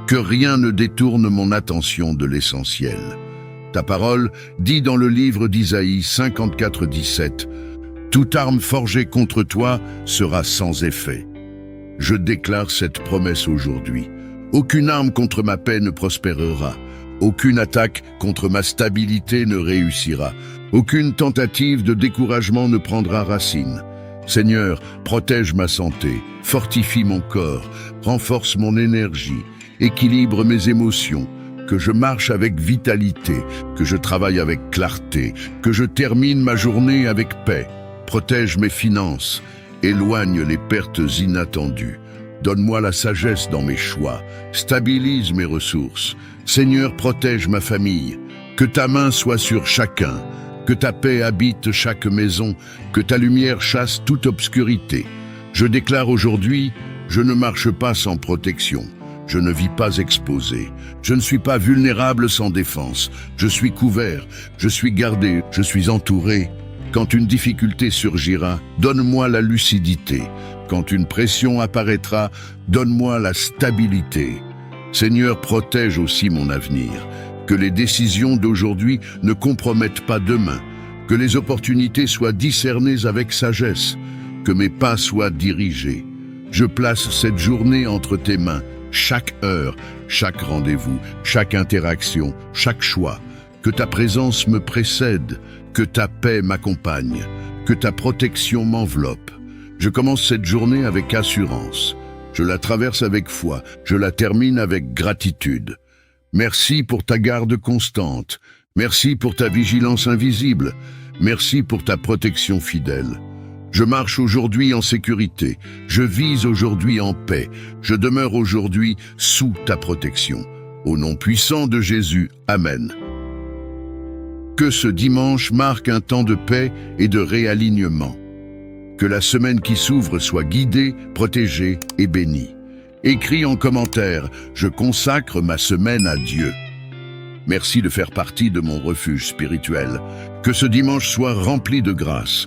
que rien ne détourne mon attention de l'essentiel. Ta parole dit dans le livre d'Isaïe 54:17, « Toute arme forgée contre toi sera sans effet. » Je déclare cette promesse aujourd'hui. Aucune arme contre ma paix ne prospérera. Aucune attaque contre ma stabilité ne réussira. Aucune tentative de découragement ne prendra racine. Seigneur, protège ma santé, fortifie mon corps, renforce mon énergie, équilibre mes émotions, que je marche avec vitalité, que je travaille avec clarté, que je termine ma journée avec paix. Protège mes finances, éloigne les pertes inattendues. Donne-moi la sagesse dans mes choix, stabilise mes ressources. Seigneur, protège ma famille, que ta main soit sur chacun, que ta paix habite chaque maison, que ta lumière chasse toute obscurité. Je déclare aujourd'hui, je ne marche pas sans protection. Je ne vis pas exposé. Je ne suis pas vulnérable sans défense. Je suis couvert, je suis gardé, je suis entouré. Quand une difficulté surgira, donne-moi la lucidité. Quand une pression apparaîtra, donne-moi la stabilité. Seigneur, protège aussi mon avenir. Que les décisions d'aujourd'hui ne compromettent pas demain. Que les opportunités soient discernées avec sagesse. Que mes pas soient dirigés. Je place cette journée entre tes mains. Chaque heure, chaque rendez-vous, chaque interaction, chaque choix. Que ta présence me précède, que ta paix m'accompagne, que ta protection m'enveloppe. Je commence cette journée avec assurance. Je la traverse avec foi, je la termine avec gratitude. Merci pour ta garde constante. Merci pour ta vigilance invisible. Merci pour ta protection fidèle. Je marche aujourd'hui en sécurité, je vis aujourd'hui en paix, je demeure aujourd'hui sous ta protection. Au nom puissant de Jésus, Amen. Que ce dimanche marque un temps de paix et de réalignement. Que la semaine qui s'ouvre soit guidée, protégée et bénie. Écris en commentaire, je consacre ma semaine à Dieu. Merci de faire partie de mon refuge spirituel. Que ce dimanche soit rempli de grâce.